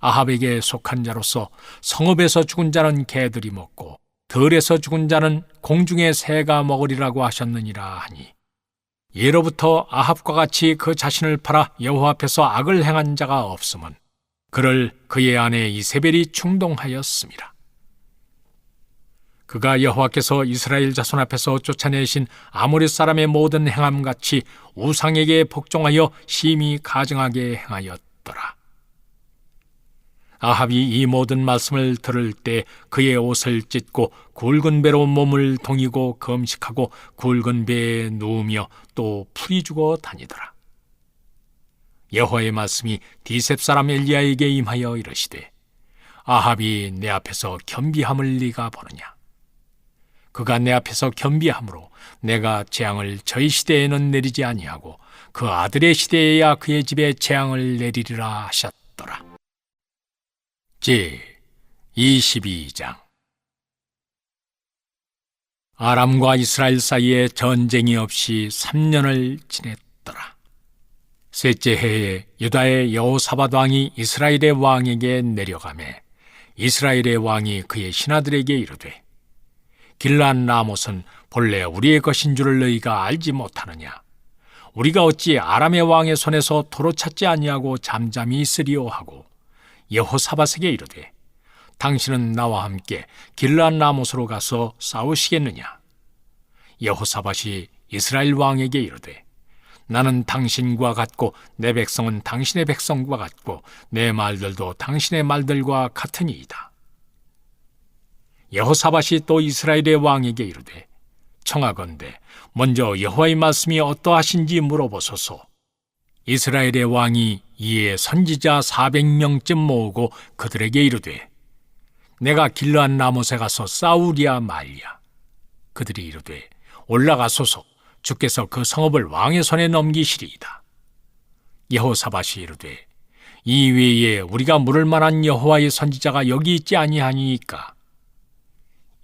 아합에게 속한 자로서 성읍에서 죽은 자는 개들이 먹고 들에서 죽은 자는 공중의 새가 먹으리라고 하셨느니라 하니 예로부터 아합과 같이 그 자신을 팔아 여호와 앞에서 악을 행한 자가 없음은 그를 그의 아내 이세벨이 충동하였습니다. 그가 여호와께서 이스라엘 자손 앞에서 쫓아내신 아모리 사람의 모든 행함같이 우상에게 복종하여 심히 가증하게 행하였더라. 아합이 이 모든 말씀을 들을 때 그의 옷을 찢고 굵은 배로 몸을 동이고 금식하고 굵은 배에 누우며 또 풀이 주고 다니더라. 여호와의 말씀이 디셉 사람 엘리야에게 임하여 이르시되 아합이 내 앞에서 겸비함을 네가 보느냐? 그가 내 앞에서 겸비함으로 내가 재앙을 저희 시대에는 내리지 아니하고 그 아들의 시대에야 그의 집에 재앙을 내리리라 하셨더라. 제 22장. 아람과 이스라엘 사이에 전쟁이 없이 3년을 지냈더라. 셋째 해에 유다의 여호사밧 왕이 이스라엘의 왕에게 내려가매 이스라엘의 왕이 그의 신하들에게 이르되 길르앗 라못은 본래 우리의 것인 줄을 너희가 알지 못하느냐? 우리가 어찌 아람의 왕의 손에서 도로 찾지 아니하고 잠잠히 있으리오 하고 여호사밧에게 이르되 당신은 나와 함께 길르앗 라못으로 가서 싸우시겠느냐? 여호사밧이 이스라엘 왕에게 이르되 나는 당신과 같고 내 백성은 당신의 백성과 같고 내 말들도 당신의 말들과 같으니이다. 여호사밧이 또 이스라엘의 왕에게 이르되 청하건대 먼저 여호와의 말씀이 어떠하신지 물어보소서. 이스라엘의 왕이 이에 선지자 400명쯤 모으고 그들에게 이르되 내가 길르앗 라못에 가서 싸우랴 말랴. 그들이 이르되 올라가소서. 주께서 그 성읍을 왕의 손에 넘기시리이다. 여호사밧이 이르되 이 외에 우리가 물을 만한 여호와의 선지자가 여기 있지 아니하니이까?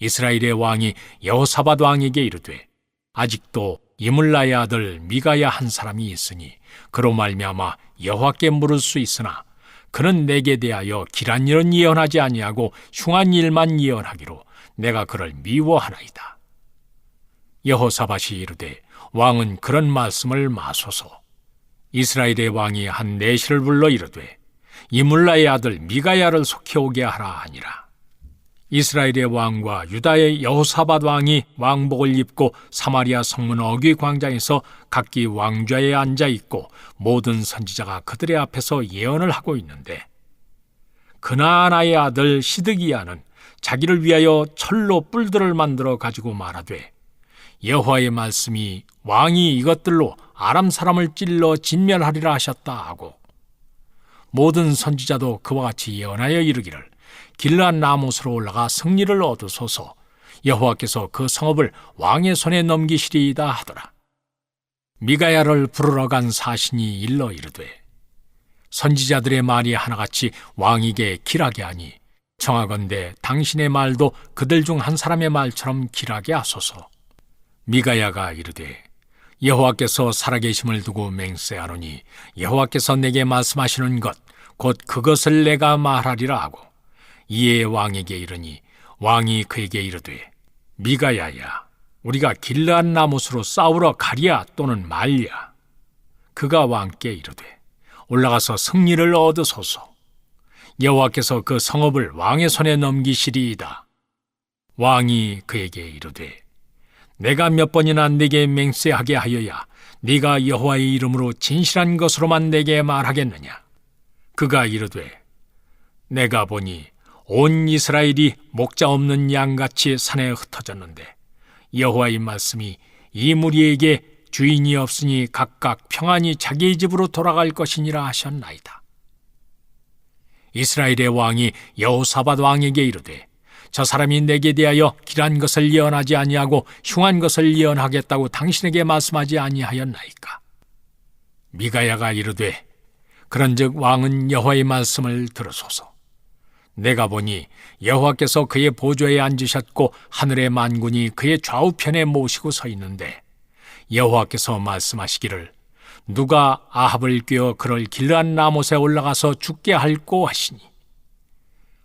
이스라엘의 왕이 여호사밧 왕에게 이르되 아직도 이물라의 아들 미가야 한 사람이 있으니 그로 말미암아 여호와께 물을 수 있으나 그는 내게 대하여 길한 일은 예언하지 아니하고 흉한 일만 예언하기로 내가 그를 미워하나이다. 여호사밧이 이르되 왕은 그런 말씀을 마소서. 이스라엘의 왕이 한 내시를 불러 이르되 이물라의 아들 미가야를 속해오게 하라 하니라. 이스라엘의 왕과 유다의 여호사밧 왕이 왕복을 입고 사마리아 성문 어귀 광장에서 각기 왕좌에 앉아 있고 모든 선지자가 그들의 앞에서 예언을 하고 있는데 그나아나의 아들 시드기야는 자기를 위하여 철로 뿔들을 만들어 가지고 말하되 여호와의 말씀이 왕이 이것들로 아람 사람을 찔러 진멸하리라 하셨다 하고 모든 선지자도 그와 같이 예언하여 이르기를 길르앗 라못으로 올라가 승리를 얻으소서. 여호와께서 그 성읍을 왕의 손에 넘기시리이다 하더라. 미가야를 부르러 간 사신이 일러 이르되 선지자들의 말이 하나같이 왕에게 길하게 하니 청하건대 당신의 말도 그들 중 한 사람의 말처럼 길하게 하소서. 미가야가 이르되 여호와께서 살아계심을 두고 맹세하노니 여호와께서 내게 말씀하시는 것 곧 그것을 내가 말하리라 하고 이에 왕에게 이르니 왕이 그에게 이르되 미가야야 우리가 길르앗 라못으로 싸우러 가랴 또는 말랴. 그가 왕께 이르되 올라가서 승리를 얻으소서. 여호와께서 그 성읍을 왕의 손에 넘기시리이다. 왕이 그에게 이르되 내가 몇 번이나 네게 맹세하게 하여야 네가 여호와의 이름으로 진실한 것으로만 내게 말하겠느냐? 그가 이르되 내가 보니 온 이스라엘이 목자 없는 양같이 산에 흩어졌는데 여호와의 말씀이 이 무리에게 주인이 없으니 각각 평안히 자기 집으로 돌아갈 것이니라 하셨나이다. 이스라엘의 왕이 여호사밧 왕에게 이르되 저 사람이 내게 대하여 길한 것을 예언하지 아니하고 흉한 것을 예언하겠다고 당신에게 말씀하지 아니하였나이까? 미가야가 이르되 그런즉 왕은 여호와의 말씀을 들으소서. 내가 보니 여호와께서 그의 보좌에 앉으셨고 하늘의 만군이 그의 좌우편에 모시고 서 있는데 여호와께서 말씀하시기를 누가 아합을 꾀어 그를 길르앗 라못에 올라가서 죽게 할꼬 하시니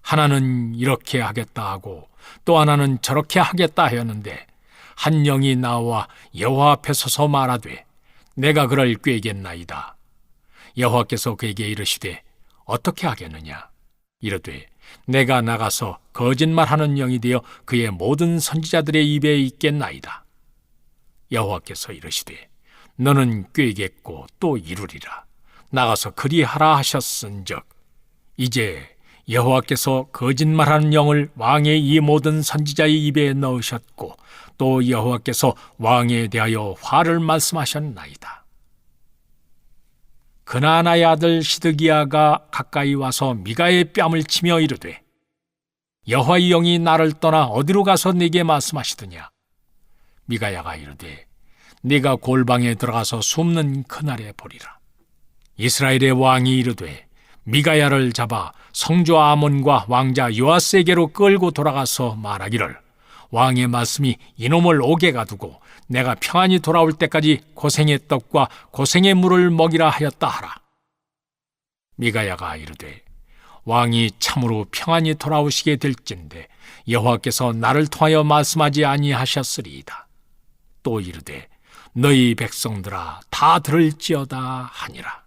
하나는 이렇게 하겠다 하고 또 하나는 저렇게 하겠다 하였는데 한 영이 나와 여호와 앞에 서서 말하되 내가 그를 꾀겠나이다. 여호와께서 그에게 이르시되 어떻게 하겠느냐? 이르되 내가 나가서 거짓말하는 영이 되어 그의 모든 선지자들의 입에 있겠나이다. 여호와께서 이르시되 너는 꾀겠고 또 이루리라. 나가서 그리하라 하셨은즉 이제 여호와께서 거짓말하는 영을 왕의 이 모든 선지자의 입에 넣으셨고 또 여호와께서 왕에 대하여 화를 말씀하셨나이다. 그나나의 아들 시드기야가 가까이 와서 미가의 뺨을 치며 이르되 여호와의 영이 나를 떠나 어디로 가서 네게 말씀하시더냐? 미가야가 이르되 네가 골방에 들어가서 숨는 그날에 보리라. 이스라엘의 왕이 이르되 미가야를 잡아 성주 아몬과 왕자 요아스에게로 끌고 돌아가서 말하기를 왕의 말씀이 이놈을 옥에 가두고 내가 평안히 돌아올 때까지 고생의 떡과 고생의 물을 먹이라 하였다 하라. 미가야가 이르되 왕이 참으로 평안히 돌아오시게 될진데 여호와께서 나를 통하여 말씀하지 아니하셨으리이다. 또 이르되 너희 백성들아 다 들을지어다 하니라.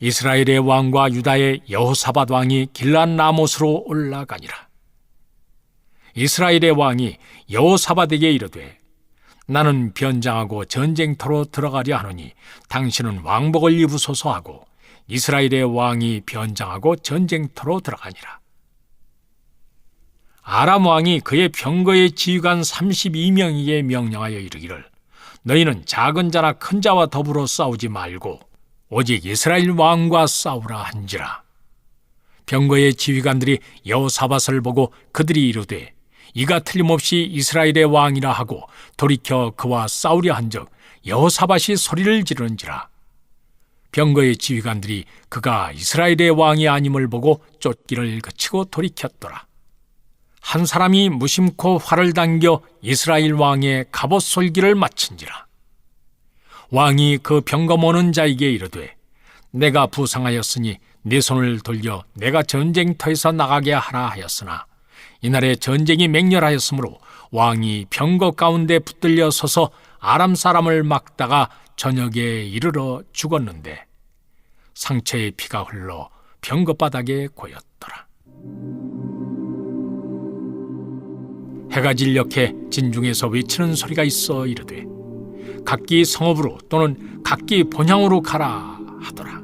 이스라엘의 왕과 유다의 여호사밧 왕이 길르앗 라못으로 올라가니라. 이스라엘의 왕이 여호사밧에게 이르되 나는 변장하고 전쟁터로 들어가려 하노니 당신은 왕복을 입으소서 하고 이스라엘의 왕이 변장하고 전쟁터로 들어가니라. 아람 왕이 그의 병거의 지휘관 32명에게 명령하여 이르기를 너희는 작은 자나 큰 자와 더불어 싸우지 말고 오직 이스라엘 왕과 싸우라 한지라. 병거의 지휘관들이 여호사밧을 보고 그들이 이르되 이가 틀림없이 이스라엘의 왕이라 하고 돌이켜 그와 싸우려 한즉 여호사밧이 소리를 지르는지라. 병거의 지휘관들이 그가 이스라엘의 왕이 아님을 보고 쫓기를 그치고 돌이켰더라. 한 사람이 무심코 활을 당겨 이스라엘 왕의 갑옷 솔기를 맞춘지라. 왕이 그 병거 모는 자에게 이르되 내가 부상하였으니 네 손을 돌려 내가 전쟁터에서 나가게 하라 하였으나 이날에 전쟁이 맹렬하였으므로 왕이 병거 가운데 붙들려 서서 아람 사람을 막다가 저녁에 이르러 죽었는데 상처의 피가 흘러 병거 바닥에 고였더라. 해가 진녘에 진중에서 외치는 소리가 있어 이르되 각기 성읍으로 또는 각기 본향으로 가라 하더라.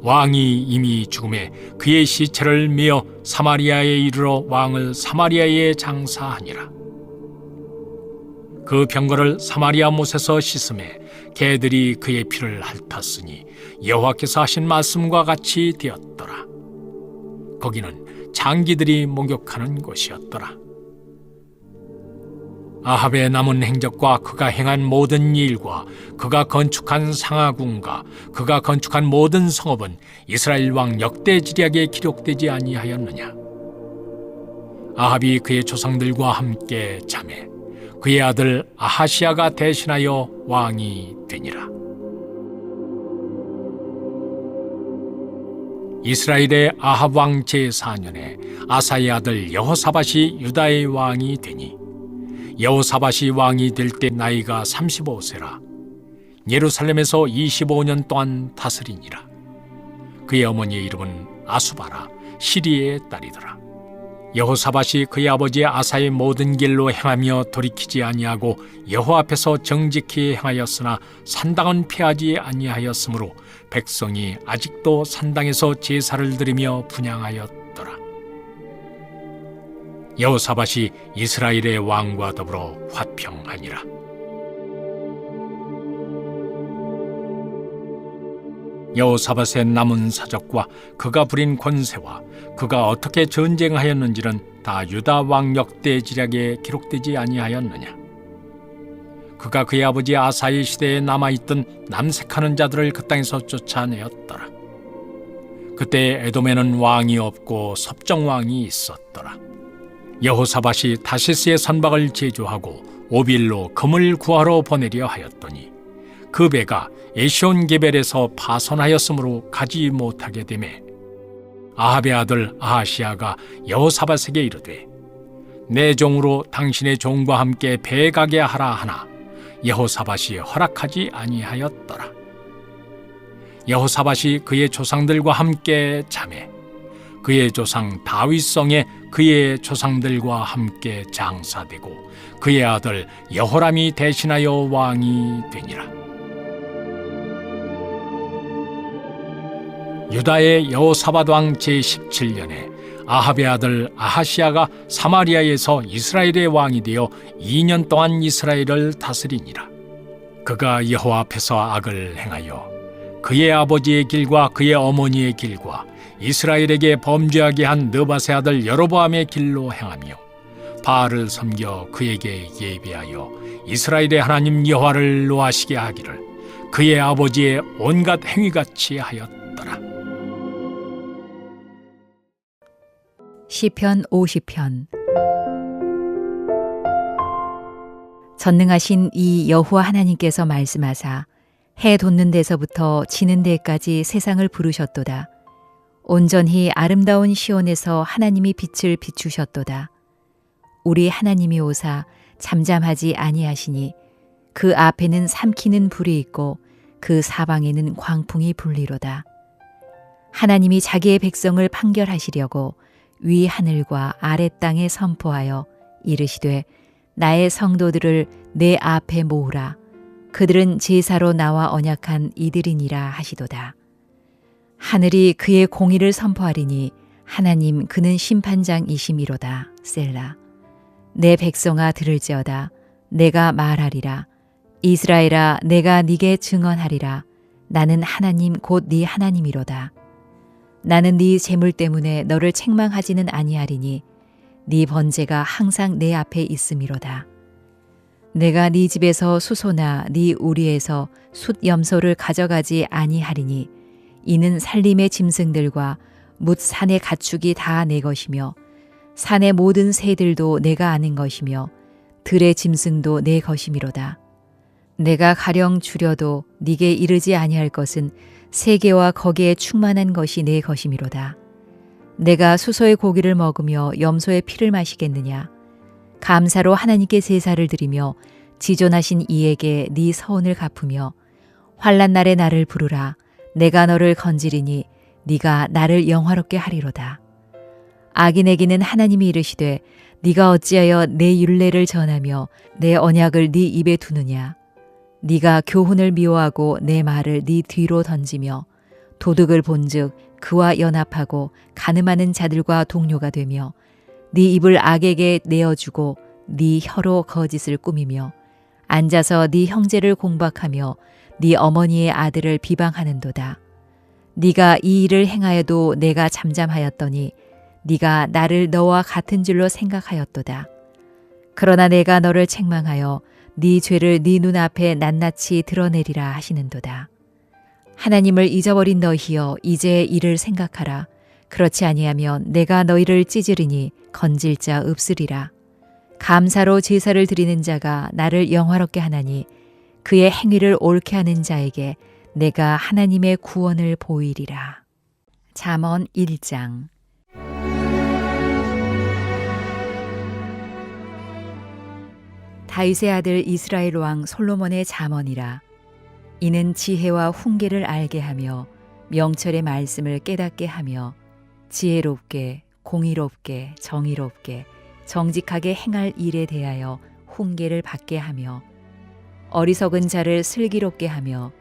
왕이 이미 죽음에 그의 시체를 메어 사마리아에 이르러 왕을 사마리아에 장사하니라. 그 병거를 사마리아 못에서 씻음에 개들이 그의 피를 핥았으니 여호와께서 하신 말씀과 같이 되었더라. 거기는 장기들이 목욕하는 곳이었더라. 아합의 남은 행적과 그가 행한 모든 일과 그가 건축한 상하궁과 그가 건축한 모든 성읍은 이스라엘 왕 역대지략에 기록되지 아니하였느냐? 아합이 그의 조상들과 함께 잠에 그의 아들 아하시야가 대신하여 왕이 되니라. 이스라엘의 아합 왕 제4년에 아사의 아들 여호사밧이 유다의 왕이 되니 여호사밧이 왕이 될 때 나이가 35세라 예루살렘에서 25년 동안 다스리니라. 그의 어머니의 이름은 아수바라 시리의 딸이더라. 여호사밧이 그의 아버지 아사의 모든 길로 행하며 돌이키지 아니하고 여호와 앞에서 정직히 행하였으나 산당은 피하지 아니하였으므로 백성이 아직도 산당에서 제사를 드리며 분향하였더라. 여호사밧이 이스라엘의 왕과 더불어 화평하니라. 여호사밧의 남은 사적과 그가 부린 권세와 그가 어떻게 전쟁하였는지는 다 유다 왕 역대지략에 기록되지 아니하였느냐. 그가 그의 아버지 아사의 시대에 남아있던 남색하는 자들을 그 땅에서 쫓아내었더라. 그때 에돔에는 왕이 없고 섭정왕이 있었더라. 여호사밧이 다시스의 선박을 제조하고 오빌로 금을 구하러 보내려 하였더니 그 배가 에시온게벨에서 파손하였으므로 가지 못하게 되매 아합의 아들 아하시아가 여호사밧에게 이르되 내 종으로 당신의 종과 함께 배에 가게 하라 하나 여호사밧이 허락하지 아니하였더라. 여호사밧이 그의 조상들과 함께 자매 그의 조상 다윗성에 그의 조상들과 함께 장사되고 그의 아들 여호람이 대신하여 왕이 되니라. 유다의 여호사밧 왕 제17년에 아합의 아들 아하시아가 사마리아에서 이스라엘의 왕이 되어 2년 동안 이스라엘을 다스리니라. 그가 여호와 앞에서 악을 행하여 그의 아버지의 길과 그의 어머니의 길과 이스라엘에게 범죄하게 한 느밧의 아들 여로보암의 길로 행하며 바알을 섬겨 그에게 예배하여 이스라엘의 하나님 여호와를 노하시게 하기를 그의 아버지의 온갖 행위같이 하였더라. 시편 50편. 전능하신 이 여호와 하나님께서 말씀하사 해 돋는 데서부터 지는 데까지 세상을 부르셨도다. 온전히 아름다운 시온에서 하나님이 빛을 비추셨도다. 우리 하나님이 오사 잠잠하지 아니하시니 그 앞에는 삼키는 불이 있고 그 사방에는 광풍이 불리로다. 하나님이 자기의 백성을 판결하시려고 위 하늘과 아래 땅에 선포하여 이르시되 나의 성도들을 내 앞에 모으라. 그들은 제사로 나와 언약한 이들이니라 하시도다. 하늘이 그의 공의를 선포하리니 하나님 그는 심판장이심이로다. 셀라. 내 백성아 들을지어다. 내가 말하리라. 이스라엘아 내가 네게 증언하리라. 나는 하나님 곧 네 하나님이로다. 나는 네 재물 때문에 너를 책망하지는 아니하리니 네 번제가 항상 내 앞에 있음이로다. 내가 네 집에서 수소나 네 우리에서 숫염소를 가져가지 아니하리니 이는 살림의 짐승들과 뭇 산의 가축이 다 내 것이며 산의 모든 새들도 내가 아는 것이며 들의 짐승도 내 것이미로다. 내가 가령 주려도 네게 이르지 아니할 것은 세계와 거기에 충만한 것이 내 것이미로다. 내가 수소의 고기를 먹으며 염소의 피를 마시겠느냐. 감사로 하나님께 제사를 드리며 지존하신 이에게 네 서운을 갚으며 환난 날에 나를 부르라. 내가 너를 건지리니 네가 나를 영화롭게 하리로다. 악인에게는 하나님이 이르시되 네가 어찌하여 내 율례를 전하며 내 언약을 네 입에 두느냐. 네가 교훈을 미워하고 내 말을 네 뒤로 던지며 도둑을 본즉 그와 연합하고 간음하는 자들과 동료가 되며 네 입을 악에게 내어주고 네 혀로 거짓을 꾸미며 앉아서 네 형제를 공박하며 네 어머니의 아들을 비방하는도다. 네가 이 일을 행하여도 내가 잠잠하였더니 네가 나를 너와 같은 줄로 생각하였도다. 그러나 내가 너를 책망하여 네 죄를 네 눈앞에 낱낱이 드러내리라 하시는도다. 하나님을 잊어버린 너희여 이제 이를 생각하라. 그렇지 아니하면 내가 너희를 찢으리니 건질 자 없으리라. 감사로 제사를 드리는 자가 나를 영화롭게 하나니 그의 행위를 옳게 하는 자에게 내가 하나님의 구원을 보이리라. 잠언 1장. 다윗의 아들 이스라엘 왕 솔로몬의 잠언이라. 이는 지혜와 훈계를 알게 하며 명철의 말씀을 깨닫게 하며 지혜롭게 공의롭게 정의롭게 정직하게 행할 일에 대하여 훈계를 받게 하며 어리석은 자를 슬기롭게 하며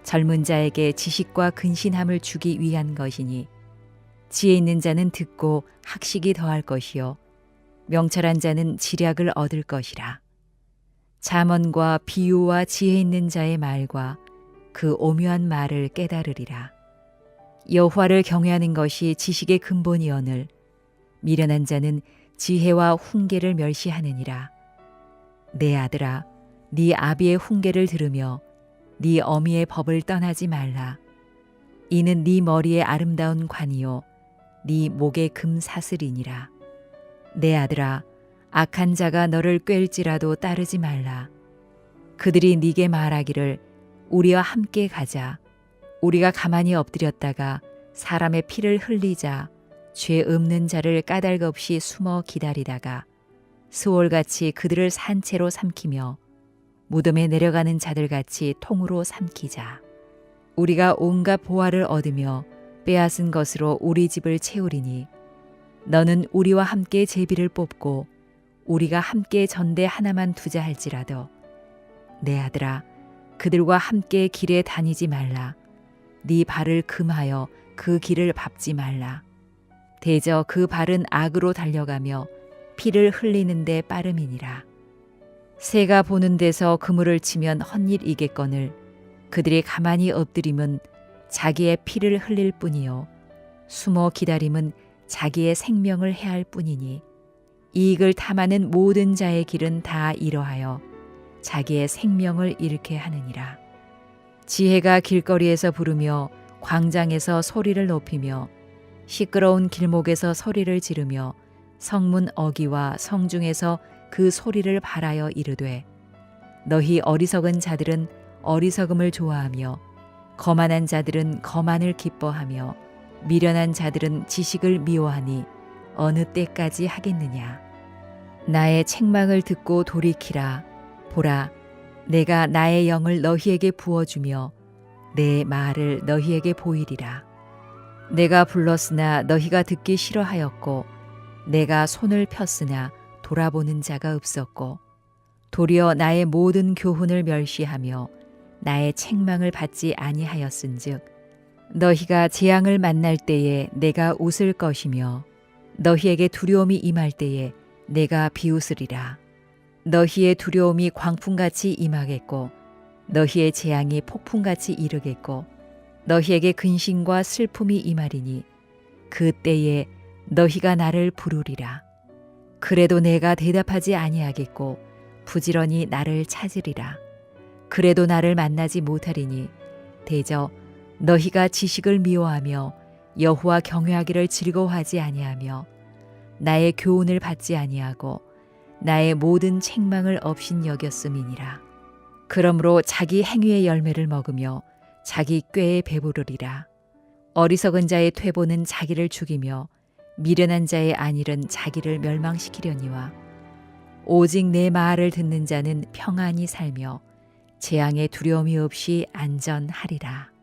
젊은 자에게 지식과 근신함을 주기 위한 것이니 지혜 있는 자는 듣고 학식이 더할 것이요 명철한 자는 지략을 얻을 것이라. 잠언과 비유와 지혜 있는 자의 말과 그 오묘한 말을 깨달으리라. 여호와를 경외하는 것이 지식의 근본이오늘 미련한 자는 지혜와 훈계를 멸시하느니라. 내 아들아, 네 아비의 훈계를 들으며 네 어미의 법을 떠나지 말라. 이는 네 머리에 아름다운 관이요 네 목의 금사슬이니라. 내 아들아, 악한 자가 너를 꿰을지라도 따르지 말라. 그들이 네게 말하기를 우리와 함께 가자. 우리가 가만히 엎드렸다가 사람의 피를 흘리자. 죄 없는 자를 까닭없이 숨어 기다리다가 수월같이 그들을 산채로 삼키며 무덤에 내려가는 자들같이 통으로 삼키자. 우리가 온갖 보화를 얻으며 빼앗은 것으로 우리 집을 채우리니 너는 우리와 함께 제비를 뽑고 우리가 함께 전대 하나만 두자 할지라도 내 아들아, 그들과 함께 길에 다니지 말라. 네 발을 금하여 그 길을 밟지 말라. 대저 그 발은 악으로 달려가며 피를 흘리는데 빠름이니라. 새가 보는 데서 그물을 치면 헛일이겠거늘 그들이 가만히 엎드림은 자기의 피를 흘릴 뿐이요 숨어 기다림은 자기의 생명을 해할 뿐이니 이익을 탐하는 모든 자의 길은 다 이러하여 자기의 생명을 잃게 하느니라. 지혜가 길거리에서 부르며 광장에서 소리를 높이며 시끄러운 길목에서 소리를 지르며 성문 어귀와 성중에서 그 소리를 발하여 이르되 너희 어리석은 자들은 어리석음을 좋아하며 거만한 자들은 거만을 기뻐하며 미련한 자들은 지식을 미워하니 어느 때까지 하겠느냐. 나의 책망을 듣고 돌이키라. 보라, 내가 나의 영을 너희에게 부어주며 내 말을 너희에게 보이리라. 내가 불렀으나 너희가 듣기 싫어하였고 내가 손을 폈으나 돌아보는 자가 없었고 도리어 나의 모든 교훈을 멸시하며 나의 책망을 받지 아니하였은즉 너희가 재앙을 만날 때에 내가 웃을 것이며 너희에게 두려움이 임할 때에 내가 비웃으리라. 너희의 두려움이 광풍같이 임하겠고 너희의 재앙이 폭풍같이 이르겠고 너희에게 근심과 슬픔이 임하리니 그 때에 너희가 나를 부르리라. 그래도 내가 대답하지 아니하겠고 부지런히 나를 찾으리라. 그래도 나를 만나지 못하리니 대저 너희가 지식을 미워하며 여호와 경외하기를 즐거워하지 아니하며 나의 교훈을 받지 아니하고 나의 모든 책망을 업신여겼음이니라. 그러므로 자기 행위의 열매를 먹으며 자기 꾀에 배부르리라. 어리석은 자의 퇴보는 자기를 죽이며 미련한 자의 안일은 자기를 멸망시키려니와 오직 내 말을 듣는 자는 평안히 살며 재앙의 두려움이 없이 안전하리라.